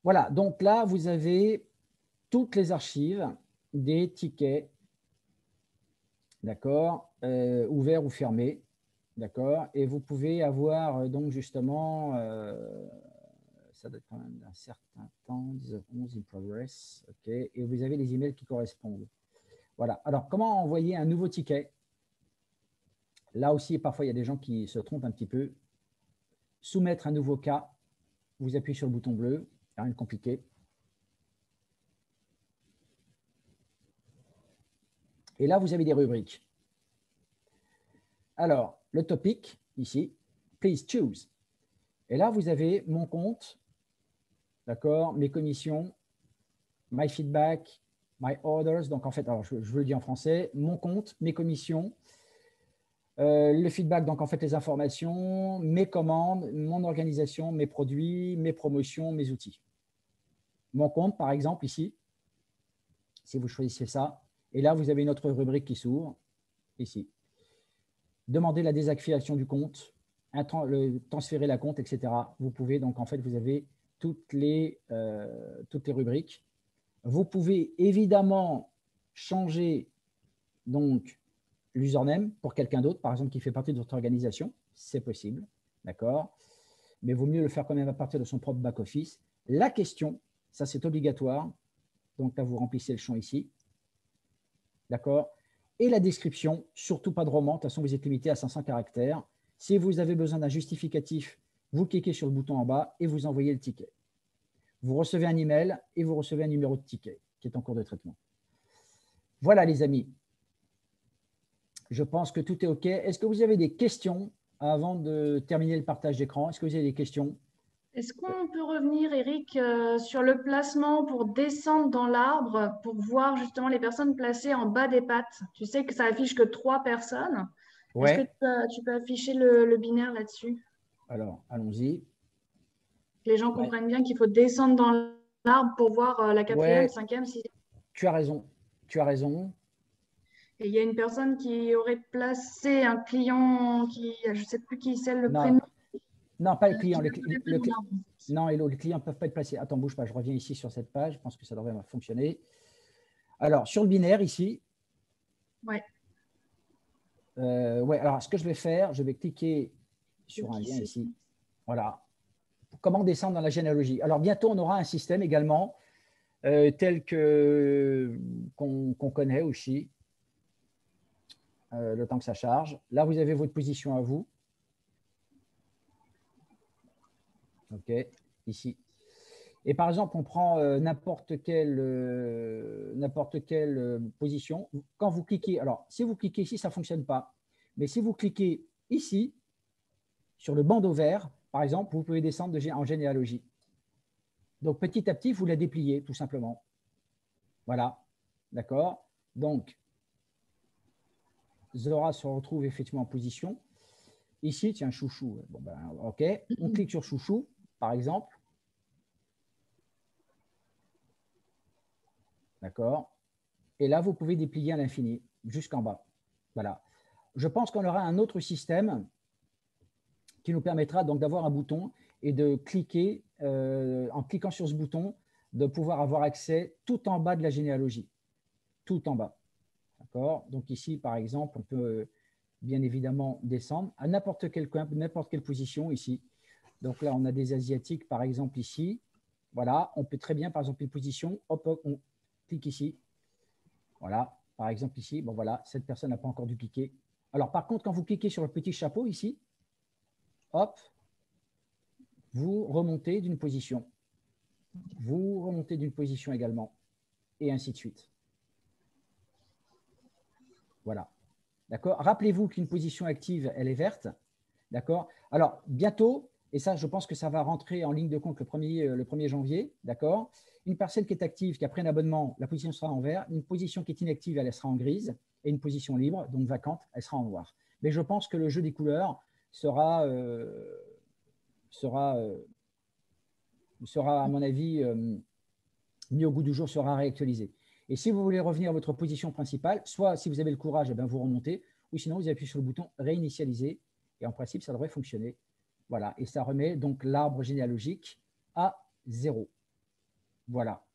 Voilà, donc là, vous avez toutes les archives des tickets, d'accord, ouverts ou fermés, d'accord, et vous pouvez avoir donc justement, ça doit être quand même d'un certain temps, 11 in progress, ok, et vous avez les emails qui correspondent. Voilà, alors comment envoyer un nouveau ticket? Là aussi, parfois, il y a des gens qui se trompent un petit peu. Soumettre un nouveau cas, vous appuyez sur le bouton bleu, rien de compliqué. Et là, vous avez des rubriques. Alors, le topic, ici, please choose. Et là, vous avez mon compte, d'accord, mes commissions, my feedback, my orders. Donc, en fait, alors, je vous le dis en français, mon compte, mes commissions, le feedback, donc en fait, les informations, mes commandes, mon organisation, mes produits, mes promotions, mes outils. Mon compte, par exemple, ici, si vous choisissez ça, et là, vous avez une autre rubrique qui s'ouvre, ici. Demandez la désactivation du compte, transférer la compte, etc. Vous pouvez, donc en fait, vous avez toutes les rubriques. Vous pouvez évidemment changer donc l'username pour quelqu'un d'autre, par exemple, qui fait partie de votre organisation. C'est possible, d'accord? Mais il vaut mieux le faire quand même à partir de son propre back-office. La question, ça c'est obligatoire. Donc là, vous remplissez le champ ici. D'accord? Et la description, surtout pas de roman. De toute façon, vous êtes limité à 500 caractères. Si vous avez besoin d'un justificatif, vous cliquez sur le bouton en bas et vous envoyez le ticket. Vous recevez un email et vous recevez un numéro de ticket qui est en cours de traitement. Voilà, les amis. Je pense que tout est OK. Est-ce que vous avez des questions avant de terminer le partage d'écran? Est-ce que vous avez des questions? Est-ce qu'on peut revenir, Eric, sur le placement pour descendre dans l'arbre pour voir justement les personnes placées en bas des pattes? Tu sais que ça affiche que 3 personnes. Est-ce que Ouais. tu peux afficher le binaire là-dessus? Alors, allons-y. Que les gens Ouais. comprennent bien qu'il faut descendre dans l'arbre pour voir la quatrième, Ouais, cinquième, sixième. tu as raison. Tu as raison. Et il y a une personne qui aurait placé un client qui, je ne sais plus qui c'est le Non, prénom, non, pas le qui client. ne devrait pas dans l'arbre. Non, les clients ne peuvent pas être placés. Attends, bouge pas. Je reviens ici sur cette page. Je pense que ça devrait fonctionner. Alors, sur le binaire ici, Ouais, ouais, alors ce que je vais faire, je vais cliquer sur un qui lien c'est. ici. Voilà. Comment descendre dans la généalogie. Alors, bientôt, on aura un système également tel qu'on connaît aussi, le temps que ça charge. Là, vous avez votre position à vous. OK, ici. Et par exemple, on prend n'importe quelle position. Quand vous cliquez, alors si vous cliquez ici, ça ne fonctionne pas. Mais si vous cliquez ici, sur le bandeau vert, par exemple, vous pouvez descendre en généalogie. Donc petit à petit, vous la dépliez tout simplement. Voilà, d'accord? Donc, Zora se retrouve effectivement en position. Ici, tiens, chouchou. Bon, ben, OK. On clique sur chouchou, par exemple. D'accord? Et là, vous pouvez déplier à l'infini, jusqu'en bas. Voilà. Je pense qu'on aura un autre système qui nous permettra donc d'avoir un bouton et de cliquer, en cliquant sur ce bouton, de pouvoir avoir accès tout en bas de la généalogie. Tout en bas. D'accord? Donc ici, par exemple, on peut bien évidemment descendre à n'importe quelle position ici. Donc là, on a des Asiatiques, par exemple, ici. Voilà, on peut très bien, par exemple, une position, hop, hop, on clique ici. Voilà, par exemple ici, bon voilà, cette personne n'a pas encore dû cliquer. Alors par contre, quand vous cliquez sur le petit chapeau ici, hop, vous remontez d'une position. Vous remontez d'une position également, et ainsi de suite. Voilà. D'accord? Rappelez-vous qu'une position active, elle est verte, D'accord? Alors, bientôt, et ça, je pense que ça va rentrer en ligne de compte le 1er janvier, d'accord? Une parcelle qui est active, qui a pris un abonnement, la position sera en vert. Une position qui est inactive, elle sera en grise. Et une position libre, donc vacante, elle sera en noir. Mais je pense que le jeu des couleurs sera à mon avis, mis au goût du jour, sera réactualisé. Et si vous voulez revenir à votre position principale, soit si vous avez le courage, eh bien, vous remontez, ou sinon vous appuyez sur le bouton réinitialiser, et en principe, ça devrait fonctionner. Voilà, et ça remet donc l'arbre généalogique à 0. Voilà.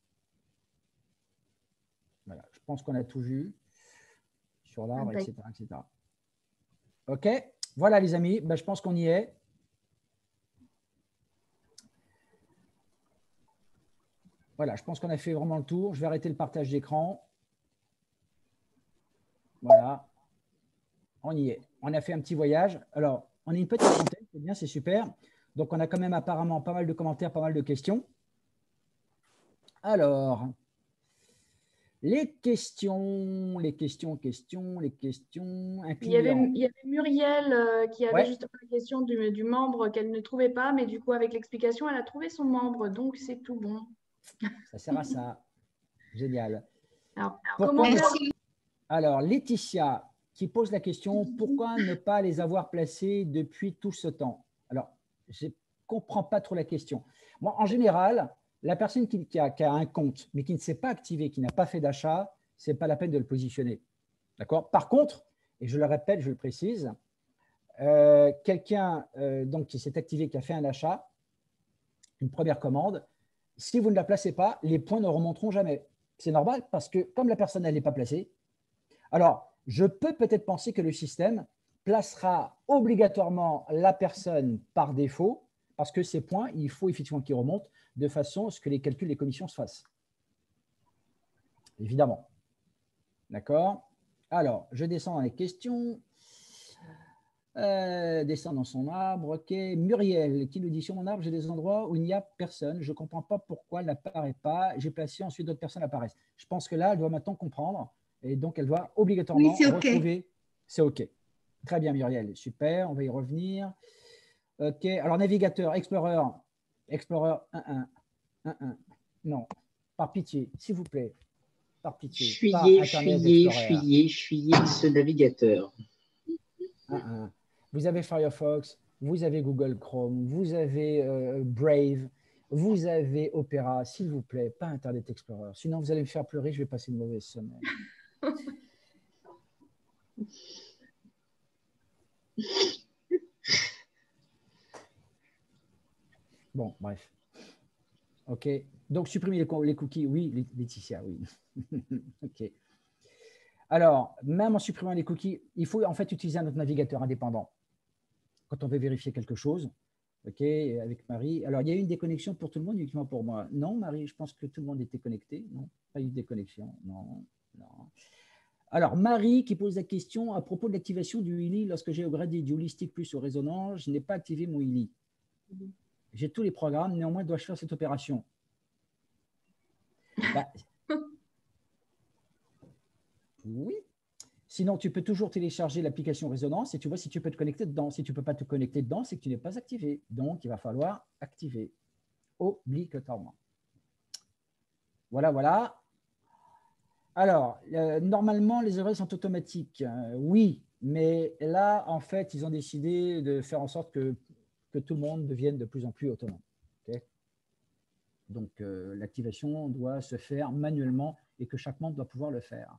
Voilà. Je pense qu'on a tout vu sur l'arbre, etc., etc. OK, voilà les amis, ben, je pense qu'on y est. Voilà, je pense qu'on a fait vraiment le tour. Je vais arrêter le partage d'écran. Voilà, on y est. On a fait un petit voyage. Alors, on est une petite trentaine, c'est bien, c'est super. Donc, on a quand même apparemment pas mal de commentaires, pas mal de questions. Alors, les questions. Il y avait Muriel qui avait justement la question du membre qu'elle ne trouvait pas, mais du coup, avec l'explication, elle a trouvé son membre, donc c'est tout bon. Ça sert à ça. Génial. Alors, comment faire? Alors, Laetitia qui pose la question, pourquoi ne pas les avoir placés depuis tout ce temps? Alors, je ne comprends pas trop la question. Moi, en général, la personne qui a un compte, mais qui ne s'est pas activé, qui n'a pas fait d'achat, ce n'est pas la peine de le positionner. D'accord? Par contre, et je le répète, je le précise, quelqu'un donc qui s'est activé, qui a fait un achat, une première commande, si vous ne la placez pas, les points ne remonteront jamais. C'est normal parce que comme la personne n'est pas placée, alors je peux peut-être penser que le système placera obligatoirement la personne par défaut parce que ces points, il faut effectivement qu'ils remontent de façon à ce que les calculs des commissions se fassent. Évidemment. D'accord? Alors, je descends dans les questions. Descend dans son arbre, ok. Muriel qui nous dit sur mon arbre, j'ai des endroits où il n'y a personne. Je ne comprends pas pourquoi elle n'apparaît pas. J'ai placé, ensuite d'autres personnes apparaissent. Je pense que là, elle doit maintenant comprendre et donc elle doit obligatoirement retrouver. C'est ok. Très bien, Muriel, super, on va y revenir. Ok, alors navigateur, Explorer 1.1, 1.1. Non, par pitié, s'il vous plaît, par pitié. Fuyez ce navigateur. 1.1. Vous avez Firefox, vous avez Google Chrome, vous avez Brave, vous avez Opera, s'il vous plaît, pas Internet Explorer. Sinon, vous allez me faire pleurer, je vais passer une mauvaise semaine. Bon, bref. OK. Donc, supprimer les cookies, oui, Laetitia, oui. OK. Alors, même en supprimant les cookies, il faut en fait utiliser un autre navigateur indépendant quand on veut vérifier quelque chose. OK, avec Marie. Alors, il y a eu une déconnexion pour tout le monde, uniquement pour moi. Non, Marie, je pense que tout le monde était connecté. Non, pas eu de déconnexion. Non, non. Alors, Marie qui pose la question à propos de l'activation du ILI. Lorsque j'ai upgradé du Holistic Plus au Résonance, je n'ai pas activé mon ILI. J'ai tous les programmes, néanmoins, dois-je faire cette opération? Bah, oui. Sinon, tu peux toujours télécharger l'application Résonance et tu vois si tu peux te connecter dedans. Si tu ne peux pas te connecter dedans, c'est que tu n'es pas activé. Donc, il va falloir activer obligatoirement. Voilà, voilà. Alors, normalement, les horaires sont automatiques. Oui, mais là, en fait, ils ont décidé de faire en sorte que tout le monde devienne de plus en plus autonome. Okay? Donc, l'activation doit se faire manuellement et que chaque membre doit pouvoir le faire.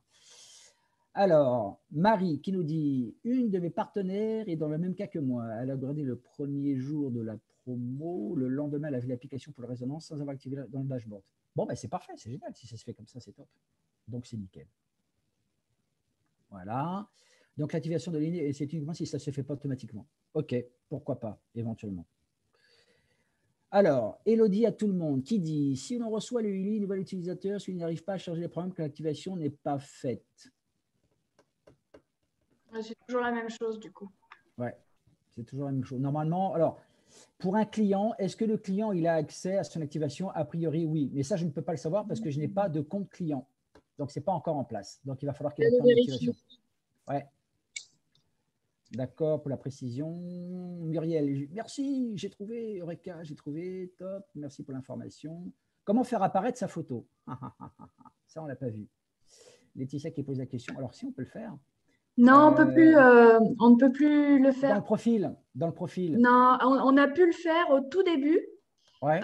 Alors, Marie qui nous dit « Une de mes partenaires est dans le même cas que moi. Elle a upgradé le premier jour de la promo. Le lendemain, elle a vu l'application pour le Résonance sans avoir activé dans le dashboard. » Bon, ben, c'est parfait, c'est génial. Si ça se fait comme ça, c'est top. Donc, c'est nickel. Voilà. Donc, l'activation de l'INI, c'est uniquement si ça ne se fait pas automatiquement. OK, pourquoi pas, éventuellement. Alors, Elodie à tout le monde qui dit « Si on reçoit le ILI, nouvel utilisateur, s'il n'arrive pas à charger les programmes que l'activation n'est pas faite. » C'est toujours la même chose, du coup. Ouais, c'est toujours la même chose. Normalement, alors, pour un client, est-ce que le client il a accès à son activation? A priori, oui. Mais ça, je ne peux pas le savoir parce que je n'ai pas de compte client. Donc, ce n'est pas encore en place. Donc, il va falloir qu'il ait une activation. Ouais. D'accord, pour la précision. Muriel, merci, j'ai trouvé. Eureka, j'ai trouvé. Top, merci pour l'information. Comment faire apparaître sa photo? Ça, on ne l'a pas vu. Laetitia qui pose la question. Alors, si on peut le faire. Non, on ne peut plus le Dans faire. le profil. Dans le profil. Non, on a pu le faire au tout début. Ouais.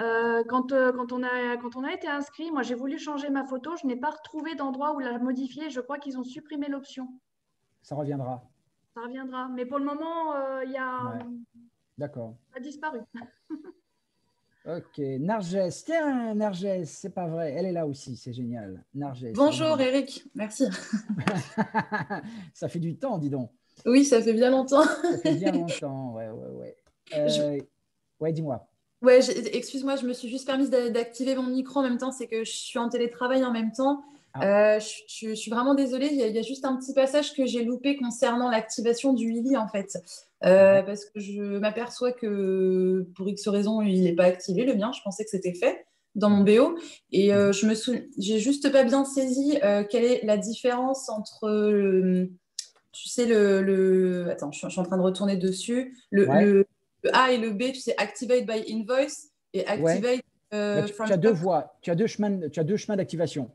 Quand on a été inscrit, moi j'ai voulu changer ma photo, je n'ai pas retrouvé d'endroit où la modifier. Je crois qu'ils ont supprimé l'option. Ça reviendra. Ça reviendra. Mais pour le moment, Ouais. D'accord. ça a disparu. Ok. Narges. Tiens, Narges, c'est pas vrai. Elle est là aussi, c'est génial. Narges. Bonjour Eric, merci. Ça fait du temps, dis donc. Oui, ça fait bien longtemps. Ça fait bien longtemps. Ouais, ouais, ouais. Ouais, dis-moi. Ouais, excuse-moi, je me suis juste permise d'activer mon micro en même temps, c'est que je suis en télétravail en même temps. Je suis vraiment désolée, il y a juste un petit passage que j'ai loupé concernant l'activation du Willy en fait. Parce que je m'aperçois que pour X raison, il n'est pas activé, le mien, je pensais que c'était fait dans mon BO. Et j'ai juste pas bien saisi quelle est la différence entre, tu sais, Attends, je suis en train de retourner dessus. Le A et le B, tu sais, activate by invoice et activate tu as deux voies, tu as deux chemins d'activation.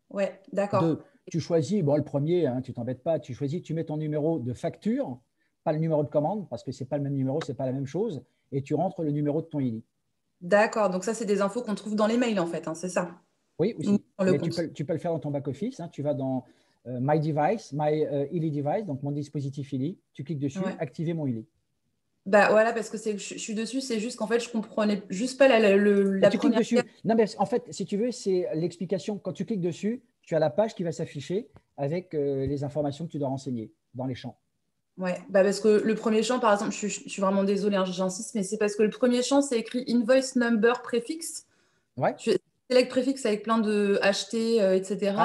Ouais, d'accord. Tu choisis, bon, le premier, hein, tu t'embêtes pas, tu choisis, tu mets ton numéro de facture, pas le numéro de commande, parce que c'est pas le même numéro, c'est pas la même chose, et tu rentres le numéro de ton ILI. D'accord, donc ça, c'est des infos qu'on trouve dans les mails, en fait, hein, c'est ça? Oui, aussi. Mais tu peux le faire dans ton back-office, hein, tu vas dans My Device, My ILI Device, donc mon dispositif ILI, tu cliques dessus, activer mon ILI. Bah voilà, parce que je suis dessus, c'est juste qu'en fait, je comprenais juste pas tu cliques dessus. Non, mais en fait, si tu veux, c'est l'explication. Quand tu cliques dessus, tu as la page qui va s'afficher avec les informations que tu dois renseigner dans les champs. Ouais, bah parce que le premier champ, par exemple, je suis vraiment désolée, hein, j'insiste, mais c'est parce que le premier champ, c'est écrit invoice number préfixe. Ouais. Tu select préfixe avec plein de HT, etc.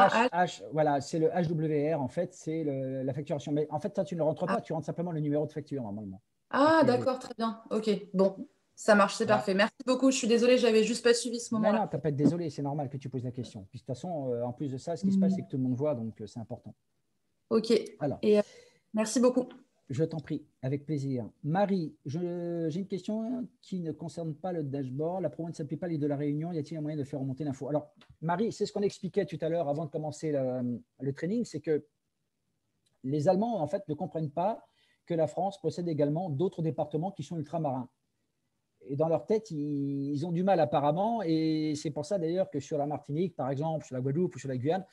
Voilà, c'est le HWR, en fait, c'est la facturation. Mais en fait, ça, tu ne rentres pas, tu rentres simplement le numéro de facture, normalement. Ah, d'accord, très bien. Ok, bon, ça marche, c'est parfait. Merci beaucoup. Je suis désolée, j'avais juste pas suivi ce moment-là. Non, tu n'as pas être désolé, c'est normal que tu poses la question. Puis de toute façon, en plus de ça, ce qui se passe, c'est que tout le monde voit, donc c'est important. Ok. Alors, merci beaucoup. Je t'en prie, avec plaisir. Marie, j'ai une question qui ne concerne pas le dashboard. La promo ne s'appuie pas l'île de la Réunion. Y a-t-il un moyen de faire remonter l'info? Alors, Marie, c'est ce qu'on expliquait tout à l'heure avant de commencer le training, c'est que les Allemands, en fait, ne comprennent pas que la France possède également d'autres départements qui sont ultramarins. Et dans leur tête, ils ont du mal apparemment. Et c'est pour ça d'ailleurs que sur la Martinique, par exemple, sur la Guadeloupe ou sur la Guyane,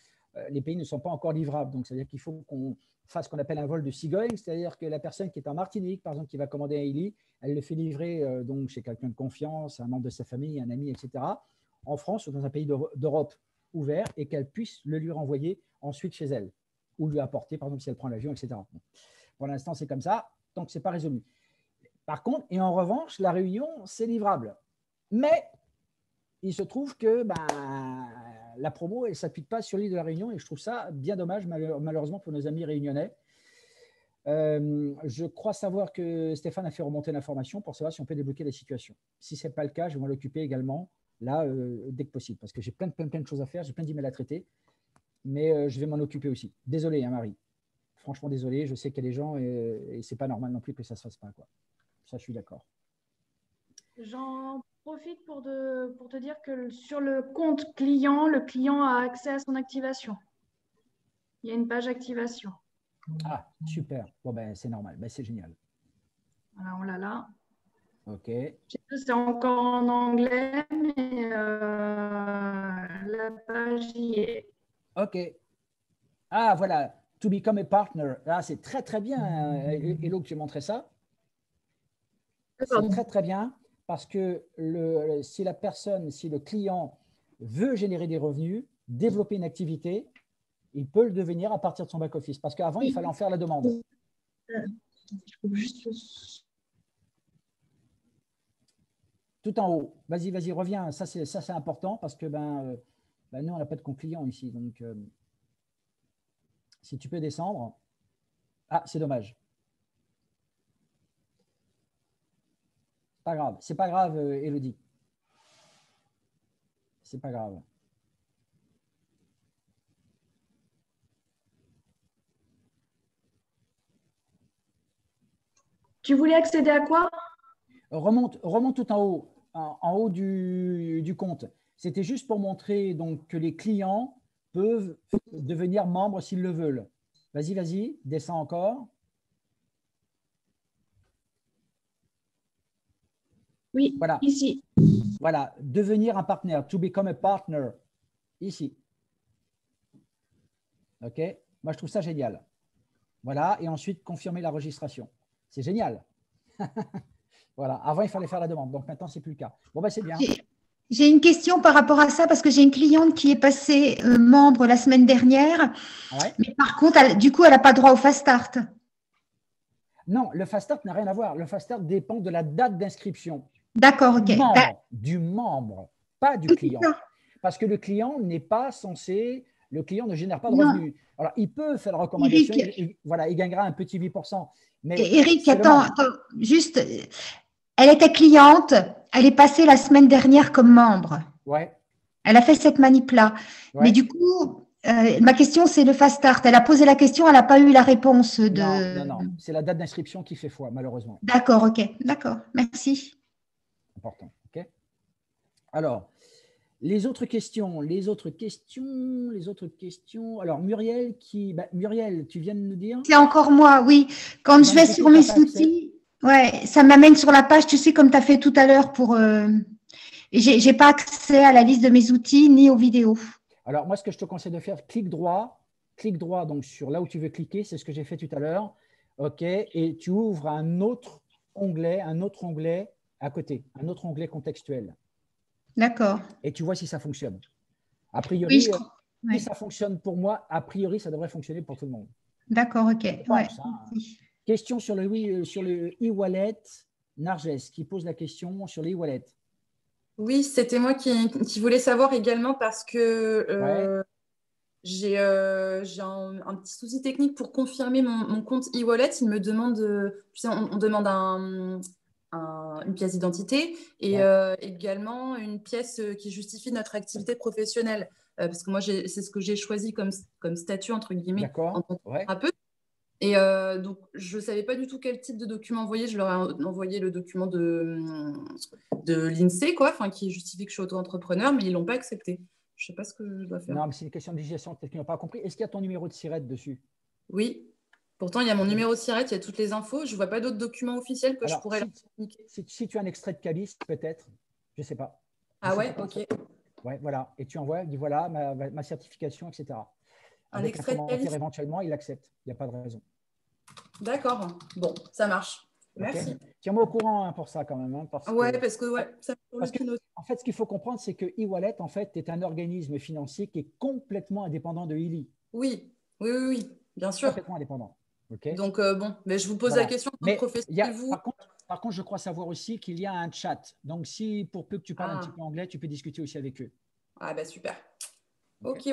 les pays ne sont pas encore livrables. Donc, c'est-à-dire qu'il faut qu'on fasse ce qu'on appelle un vol de seagoing, c'est-à-dire que la personne qui est en Martinique, par exemple, qui va commander un ILI, elle le fait livrer donc chez quelqu'un de confiance, un membre de sa famille, un ami, etc., en France ou dans un pays d'Europe ouvert, et qu'elle puisse le lui renvoyer ensuite chez elle, ou lui apporter, par exemple, si elle prend l'avion, etc. Pour l'instant, c'est comme ça, tant que ce n'est pas résolu. Par contre, et en revanche, la Réunion, c'est livrable. Mais il se trouve que la promo, elle ne s'appuie pas sur l'île de la Réunion, et je trouve ça bien dommage, malheureusement, pour nos amis réunionnais. Je crois savoir que Stéphane a fait remonter l'information pour savoir si on peut débloquer la situation. Si ce n'est pas le cas, je vais m'en occuper également, là, dès que possible, parce que j'ai plein de choses à faire, j'ai plein d'emails à traiter, mais je vais m'en occuper aussi. Désolé, hein, Marie. Franchement, désolé, je sais qu'il y a des gens, et ce n'est pas normal non plus que ça ne se fasse pas, quoi. Ça, je suis d'accord. J'en profite pour te dire que sur le compte client, le client a accès à son activation. Il y a une page activation. Ah, super. Bon, c'est normal. C'est génial. Voilà, on l'a là. OK. C'est encore en anglais, mais la page y est. OK. Ah, voilà. To become a partner. Ah, c'est très, très bien. Hello, que tu montrais ça. C'est très, très bien parce que si le client veut générer des revenus, développer une activité, il peut le devenir à partir de son back-office. Parce qu'avant, il fallait en faire la demande. Tout en haut. Vas-y, reviens. Ça, c'est important parce que nous, on n'a pas de compte client ici. Donc, si tu peux descendre. Ah, c'est dommage. Pas grave. C'est pas grave, Elodie. C'est pas grave. Tu voulais accéder à quoi? Remonte tout en haut du compte. C'était juste pour montrer donc, que les clients peuvent devenir membres s'ils le veulent. Vas-y, descends encore. Oui, voilà. Ici. Voilà, devenir un partenaire, to become a partner, ici. OK? Moi, je trouve ça génial. Voilà, et ensuite, confirmer la registration. C'est génial. Voilà, avant, il fallait faire la demande. Donc, maintenant, ce n'est plus le cas. Bon, ben, c'est bien. J'ai une question par rapport à ça, parce que j'ai une cliente qui est passée membre la semaine dernière. Ouais. Mais par contre, du coup, elle n'a pas droit au Fast Start. Non, le Fast Start n'a rien à voir. Le Fast Start dépend de la date d'inscription. D'accord, ok. Du membre, pas du client. Parce que le client n'est pas censé, le client ne génère pas de revenus. Alors, il peut faire la recommandation, il gagnera un petit 8%. Mais Eric, attends, juste, elle était cliente, elle est passée la semaine dernière comme membre. Ouais. Elle a fait cette manip-là. Ouais. Mais du coup, ma question, c'est le Fast Start. Elle a posé la question, elle n'a pas eu la réponse de… Non. C'est la date d'inscription qui fait foi, malheureusement. D'accord, ok. D'accord, merci. Important, ok. Alors, les autres questions. Alors, Muriel, Muriel, tu viens de nous dire… C'est encore moi, oui. Quand je vais sur mes outils, ouais, ça m'amène sur la page, tu sais, comme tu as fait tout à l'heure pour… Je n'ai pas accès à la liste de mes outils ni aux vidéos. Alors, moi, ce que je te conseille de faire, clic droit donc sur là où tu veux cliquer, c'est ce que j'ai fait tout à l'heure. OK, et tu ouvres un autre onglet à côté, un autre onglet contextuel. D'accord. Et tu vois si ça fonctionne. A priori, si ça fonctionne pour moi, a priori, ça devrait fonctionner pour tout le monde. D'accord, OK. Question sur le e-wallet, Narges, qui pose la question sur le e-wallet. Oui, c'était moi qui voulais savoir également parce que j'ai un petit souci technique pour confirmer mon compte e-wallet. Il me demande, tu sais, on demande une pièce d'identité et également une pièce qui justifie notre activité professionnelle. Parce que moi, c'est ce que j'ai choisi comme statut, entre guillemets, en tant que thérapeute. Et donc, je ne savais pas du tout quel type de document envoyer. Je leur ai envoyé le document de l'INSEE, qui justifie que je suis auto-entrepreneur, mais ils ne l'ont pas accepté. Je ne sais pas ce que je dois faire. Non, mais c'est une question de législation, peut-être qu'ils n'ont pas compris. Est-ce qu'il y a ton numéro de SIRET dessus? Oui. Pourtant, il y a mon numéro de SIRET, il y a toutes les infos. Je ne vois pas d'autres documents officiels que je pourrais leur communiquer. Si tu as un extrait de CABIS, peut-être, je ne sais pas. Ok. Ouais, voilà. Et tu envoies, dis voilà, ma certification, etc. Un Avec extrait un commentaire, de CABIS. éventuellement, il accepte. Il n'y a pas de raison. D'accord. Bon, ça marche. Merci. Okay. Tiens-moi au courant pour ça quand même. Parce que en fait, ce qu'il faut comprendre, c'est que e-wallet, en fait, est un organisme financier qui est complètement indépendant de Illy. Oui, bien sûr. Complètement indépendant. Okay. Donc, mais je vous pose la question comme professionnel. Par contre, je crois savoir aussi qu'il y a un chat. Donc, si pour peu que tu parles un petit peu anglais, tu peux discuter aussi avec eux. Ah, bah super. Ok.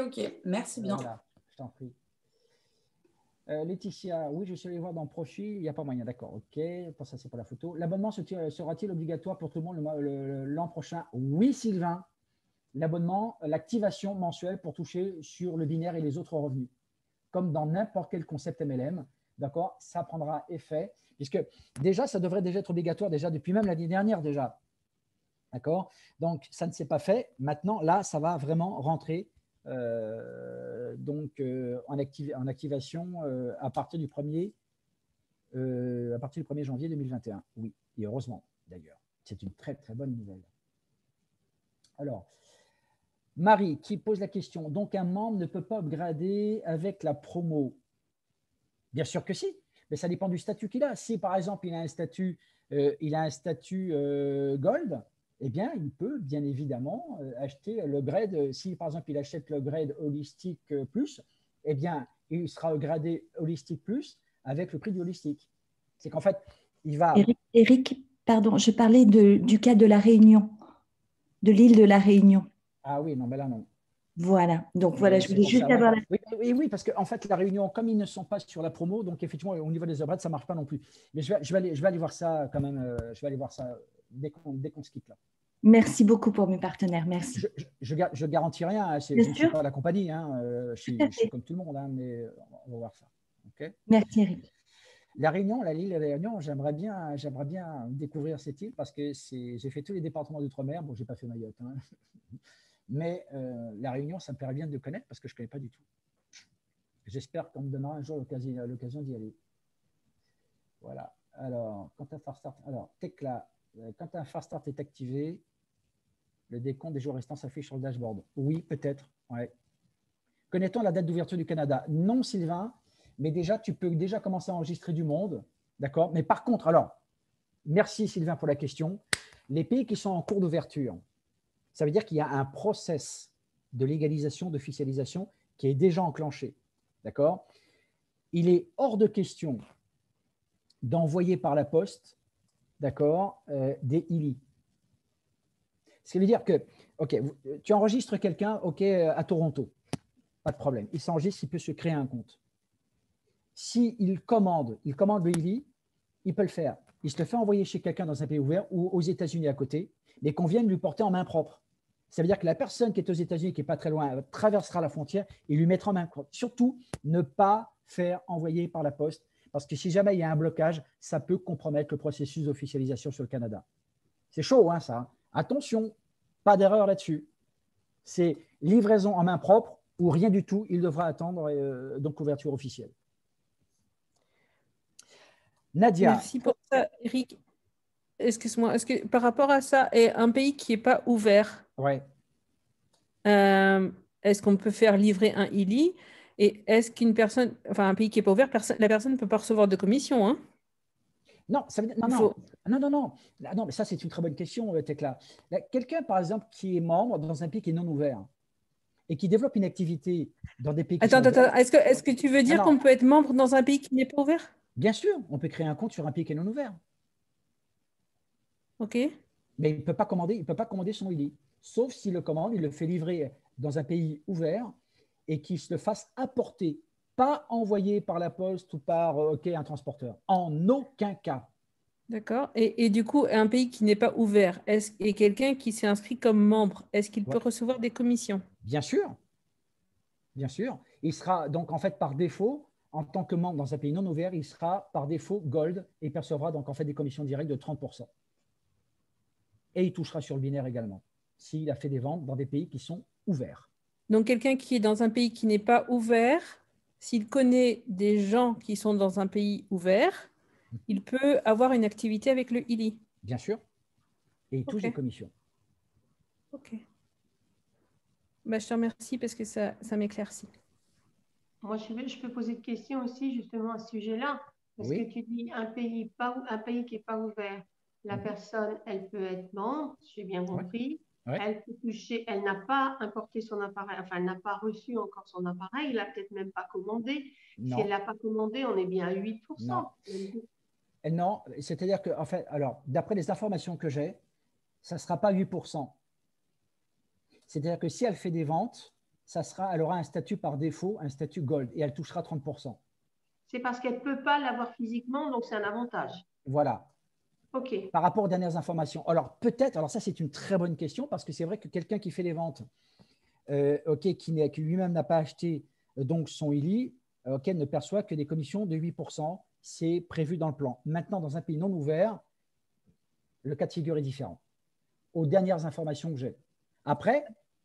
Merci bien. Voilà, je t'en prie. Laetitia, oui, je suis allé voir dans le profil, il n'y a pas moyen, d'accord, ok, pour ça c'est pour la photo. L'abonnement sera-t-il obligatoire pour tout le monde l'an prochain? Oui, Sylvain, l'abonnement, l'activation mensuelle pour toucher sur le binaire et les autres revenus, comme dans n'importe quel concept MLM, d'accord, ça prendra effet, puisque déjà, ça devrait déjà être obligatoire déjà depuis même l'année dernière déjà, d'accord, donc ça ne s'est pas fait, maintenant là, ça va vraiment rentrer. En activation à partir du 1er janvier 2021. Oui, et heureusement d'ailleurs. C'est une très très bonne nouvelle. Alors, Marie qui pose la question. Donc un membre ne peut pas upgrader avec la promo? Bien sûr que si, mais ça dépend du statut qu'il a. Si par exemple il a un statut Gold, eh bien, il peut bien évidemment acheter le grade. Si par exemple il achète le grade Holistique Plus, eh bien, il sera gradé Holistique Plus avec le prix du Holistique. C'est qu'en fait, il va… Eric, pardon, je parlais du cas de la Réunion, de l'île de la Réunion. Ah oui, non, mais là, non. Voilà, donc voilà, je voulais juste avoir… Oui, parce qu'en fait, la Réunion, comme ils ne sont pas sur la promo, donc effectivement, au niveau des upgrades, ça ne marche pas non plus. Mais je vais aller voir ça quand même, je vais aller voir ça dès qu'on se quitte là. Merci beaucoup pour mes partenaires, merci. Je garantis rien, hein, je ne suis pas la compagnie, hein, je suis comme tout le monde, hein, mais on va voir ça. Okay. Merci Eric. La Réunion, l'île de la Réunion, j'aimerais bien découvrir cette île parce que j'ai fait tous les départements d'outre-mer. Bon, je n'ai pas fait Mayotte, hein. Mais la Réunion, ça me plairait bien de connaître parce que je ne connais pas du tout. J'espère qu'on me donnera un jour l'occasion d'y aller. Voilà. Alors, quand un Fast Start, alors, Tecla, quand un Fast Start est activé, le décompte des jours restants s'affiche sur le dashboard. Oui, peut-être. Ouais. Connaît-on la date d'ouverture du Canada? Non, Sylvain, mais déjà, tu peux déjà commencer à enregistrer du monde. D'accord? Mais par contre, alors, merci Sylvain pour la question. Les pays qui sont en cours d'ouverture, ça veut dire qu'il y a un process de légalisation, d'officialisation qui est déjà enclenché. D'accord? Il est hors de question d'envoyer par la poste, d'accord, des ILI. Ce qui veut dire que, ok, tu enregistres quelqu'un, ok, à Toronto, pas de problème. Il s'enregistre, il peut se créer un compte. S'il commande le ILI, il peut le faire. Il se le fait envoyer chez quelqu'un dans un pays ouvert ou aux États-Unis à côté, mais qu'on vienne lui porter en main propre. Ça veut dire que la personne qui est aux États-Unis, qui n'est pas très loin, traversera la frontière et lui mettra en main propre. Surtout, ne pas faire envoyer par la poste, parce que si jamais il y a un blocage, ça peut compromettre le processus d'officialisation sur le Canada. C'est chaud, hein, ça. Attention, pas d'erreur là-dessus. C'est livraison en main propre ou rien du tout. Il devra attendre donc l'ouverture officielle. Nadia. Merci pour ça, Eric. Excuse-moi, est-ce que par rapport à ça, et un pays qui n'est pas ouvert, ouais. Est-ce qu'on peut faire livrer un ILI? Et est-ce qu'une personne, enfin un pays qui n'est pas ouvert, la personne ne peut pas recevoir de commission, hein? Non, ça veut dire, non, mais ça c'est une très bonne question, Tecla. Quelqu'un, par exemple, qui est membre dans un pays qui est non ouvert et qui développe une activité dans des pays qui sont ouverts. Attends, est-ce que tu veux dire qu'on peut être membre dans un pays qui n'est pas ouvert? Bien sûr, on peut créer un compte sur un pays qui est non ouvert. Ok. Mais il ne peut pas commander son ILI, sauf s'il le commande, il le fait livrer dans un pays ouvert et qu'il se le fasse apporter, pas envoyé par la poste ou par un transporteur. En aucun cas. D'accord. Et du coup, un pays qui n'est pas ouvert, et quelqu'un qui s'est inscrit comme membre, est-ce qu'il peut recevoir des commissions? Bien sûr. Bien sûr. Il sera donc en fait par défaut, en tant que membre dans un pays non ouvert, il sera par défaut Gold et percevra donc en fait des commissions directes de 30%. Et il touchera sur le binaire également, s'il a fait des ventes dans des pays qui sont ouverts. Donc, quelqu'un qui est dans un pays qui n'est pas ouvert, s'il connaît des gens qui sont dans un pays ouvert, il peut avoir une activité avec le ILI. Bien sûr. Et il touche des commissions. Ok. Bah, je te remercie parce que ça m'éclaircit. Moi, je peux poser une question aussi justement à ce sujet-là. Parce que tu dis un pays qui n'est pas ouvert, la personne, elle peut être membre, j'ai bien compris. Ouais. Elle peut toucher, elle n'a pas importé son appareil, enfin, elle n'a pas reçu encore son appareil, elle n'a peut-être même pas commandé. Non. Si elle ne l'a pas commandé, on est bien à 8%. Non, non, c'est-à-dire que, en fait, alors, d'après les informations que j'ai, ça ne sera pas 8%. C'est-à-dire que si elle fait des ventes, elle aura un statut par défaut, un statut Gold, et elle touchera 30%. C'est parce qu'elle ne peut pas l'avoir physiquement, donc c'est un avantage. Voilà. OK. Par rapport aux dernières informations. Alors, peut-être, alors ça, c'est une très bonne question, parce que c'est vrai que quelqu'un qui fait les ventes, qui lui-même n'a pas acheté donc son ILI, ne perçoit que des commissions de 8%. C'est prévu dans le plan. Maintenant, dans un pays non ouvert, le cas de figure est différent. Aux dernières informations que j'ai. Après,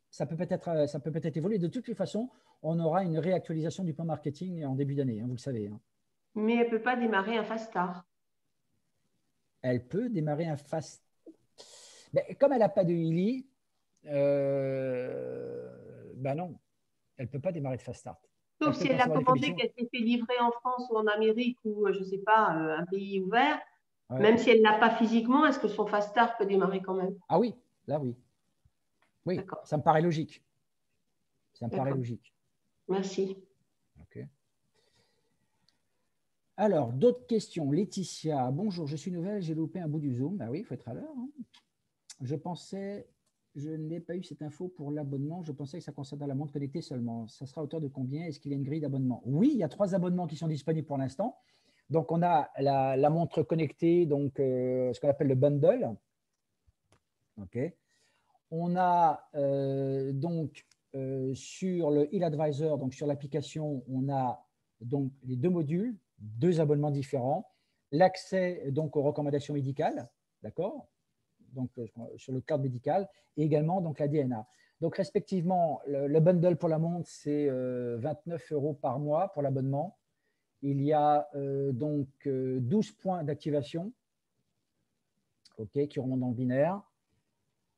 ça peut peut-être évoluer. De toutes les façons, on aura une réactualisation du plan marketing en début d'année, hein, vous le savez. Hein. Mais elle ne peut pas démarrer un Fast Start. Elle peut démarrer un Fast. Mais comme elle n'a pas de ILI, non, elle ne peut pas démarrer de Fast Start. Sauf si elle l'a commandé, qu'elle s'est fait livrer en France ou en Amérique ou, je ne sais pas, un pays ouvert, même si elle ne l'a pas physiquement, est-ce que son Fast Start peut démarrer quand même? Ah oui, là oui. Oui, ça me paraît logique. Ça me paraît logique. Merci. Okay. Alors, d'autres questions. Laetitia, bonjour, je suis nouvelle, j'ai loupé un bout du Zoom. Ah oui, il faut être à l'heure. Hein. Je n'ai pas eu cette info pour l'abonnement. Je pensais que ça concernait la montre connectée seulement. Ça sera à hauteur de combien? Est-ce qu'il y a une grille d'abonnement? Oui, il y a 3 abonnements qui sont disponibles pour l'instant. Donc, on a la montre connectée, donc ce qu'on appelle le bundle. OK. On a sur le e-advisor, donc sur l'application, on a donc les 2 modules, 2 abonnements différents, l'accès donc aux recommandations médicales, d'accord, donc sur le cadre médical, et également donc la DNA. Donc respectivement, le bundle pour la montre, c'est 29 € par mois pour l'abonnement. Il y a donc 12 points d'activation, ok, qui remontent dans le binaire.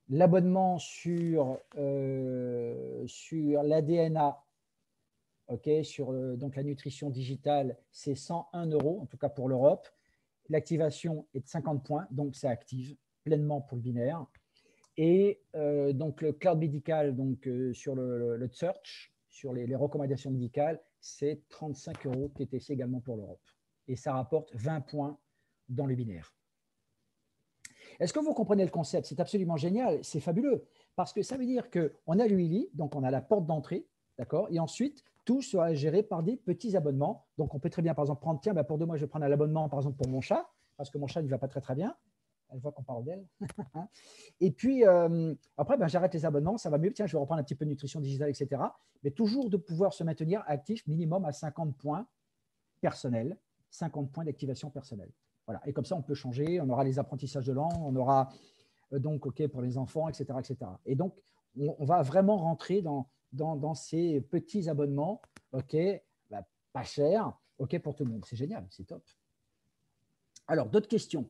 L'abonnement sur la DNA, ok, sur donc la nutrition digitale, c'est 101 €, en tout cas pour l'Europe. L'activation est de 50 points, donc ça active pleinement pour le binaire. Et donc le cloud médical, donc sur le search, sur les recommandations médicales, c'est 35 € TTC également pour l'Europe. Et ça rapporte 20 points dans le binaire. Est-ce que vous comprenez le concept? C'est absolument génial, c'est fabuleux, parce que ça veut dire qu'on a l'UILI, donc on a la porte d'entrée, d'accord, et ensuite, tout sera géré par des petits abonnements. Donc, on peut très bien, par exemple, prendre, tiens, pour 2 mois, je vais prendre un abonnement, par exemple, pour mon chat, parce que mon chat ne va pas très, très bien. Elle voit qu'on parle d'elle. Et puis, après, j'arrête les abonnements, ça va mieux. Tiens, je vais reprendre un petit peu de nutrition digitale, etc. Mais toujours de pouvoir se maintenir actif minimum à 50 points personnels, 50 points d'activation personnelle. Voilà. Et comme ça, on peut changer, on aura les apprentissages de langue, on aura donc, OK, pour les enfants, etc. etc. Et donc, on va vraiment rentrer dans ces petits abonnements, OK, pas cher, OK, pour tout le monde. C'est génial, c'est top. Alors, d'autres questions?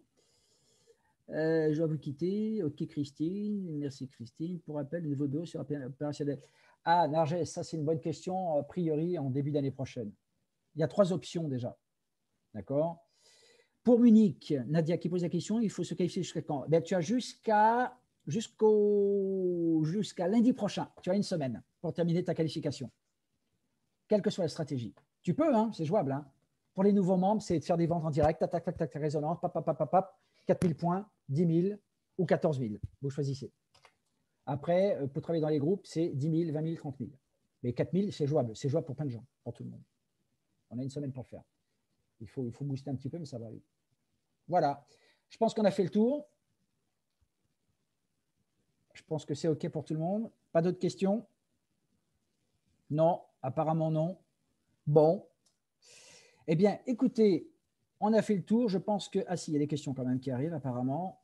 Je dois vous quitter. OK, Christine. Merci, Christine. Pour rappel, le nouveau bureau sur opérationnel. Ah, Narges, ça, c'est une bonne question, a priori, en début d'année prochaine. Il y a 3 options déjà. D'accord? Pour Munich, Nadia qui pose la question, il faut se qualifier jusqu'à quand? Tu as jusqu'à lundi prochain. Tu as une semaine pour terminer ta qualification. Quelle que soit la stratégie. Tu peux, hein, c'est jouable. Hein. Pour les nouveaux membres, c'est de faire des ventes en direct, tac, tac, tac, tac, résonance, 4 000 points, 10 000 ou 14 000. Vous choisissez. Après, pour travailler dans les groupes, c'est 10 000, 20 000, 30 000. Mais 4 000, c'est jouable. C'est jouable pour plein de gens, pour tout le monde. On a une semaine pour le faire. Il faut booster un petit peu, mais ça va aller. Voilà. Je pense qu'on a fait le tour. Je pense que c'est OK pour tout le monde. Pas d'autres questions? Non, apparemment non. Bon. Eh bien, écoutez, on a fait le tour. Je pense que… Ah si, il y a des questions quand même qui arrivent apparemment.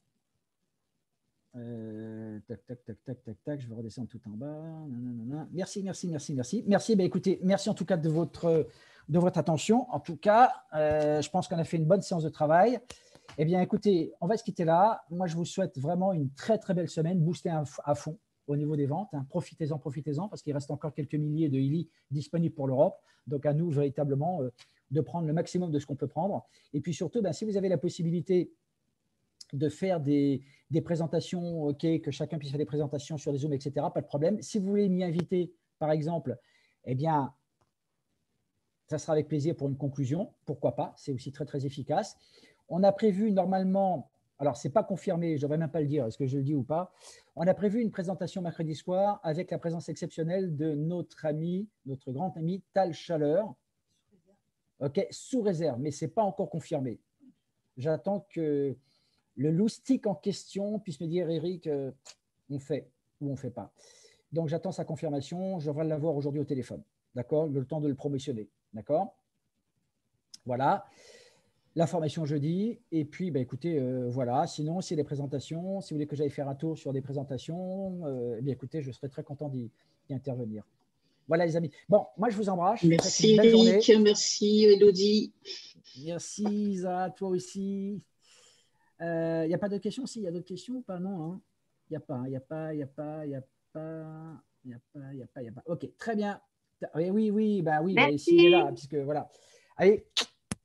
Tac, tac, tac, tac, tac, tac. Je vais redescendre tout en bas. Nanana. Merci, merci, merci, merci. Merci, écoutez, merci en tout cas de votre attention. En tout cas, je pense qu'on a fait une bonne séance de travail. Eh bien, écoutez, on va se quitter là. Moi, je vous souhaite vraiment une très, très belle semaine. Boostez à fond au niveau des ventes. Hein. Profitez-en, parce qu'il reste encore quelques milliers de ILI disponibles pour l'Europe. Donc, à nous, véritablement, de prendre le maximum de ce qu'on peut prendre. Et puis surtout, si vous avez la possibilité de faire des présentations, OK, que chacun puisse faire des présentations sur des Zooms, etc., pas de problème. Si vous voulez m'y inviter, par exemple, eh bien, ça sera avec plaisir pour une conclusion. Pourquoi pas? C'est aussi très, très efficace. On a prévu normalement, alors ce n'est pas confirmé, je ne devrais même pas le dire, est-ce que je le dis ou pas? On a prévu une présentation mercredi soir avec la présence exceptionnelle de notre grand ami Tal Chaleur, OK, sous réserve, mais ce n'est pas encore confirmé. J'attends que le loustic en question puisse me dire, Eric, on fait ou on ne fait pas. Donc, j'attends sa confirmation, je devrais l'avoir aujourd'hui au téléphone, d'accord? Le temps de le promotionner, d'accord? Voilà. La formation jeudi, et puis écoutez, voilà, sinon, s'il y a des présentations, si vous voulez que j'aille faire un tour sur des présentations, écoutez, je serai très content d'y intervenir. Voilà les amis. Bon, moi je vous embrasse. Merci Eric, merci Elodie. Merci Isa, toi aussi. Il n'y a pas d'autres questions? Si, il y a d'autres questions ou pas? Non, hein. Il n'y a pas, il n'y a pas, il n'y a pas, il n'y a pas, il n'y a pas, il n'y a pas, il n'y a pas. Ok, très bien. Oui, oui, ici il est là, puisque voilà. Allez,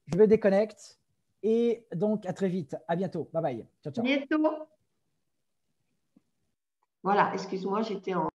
je me déconnecte. Et donc, à très vite. À bientôt. Bye bye. Ciao, ciao. Bientôt. Voilà, excuse-moi, j'étais en…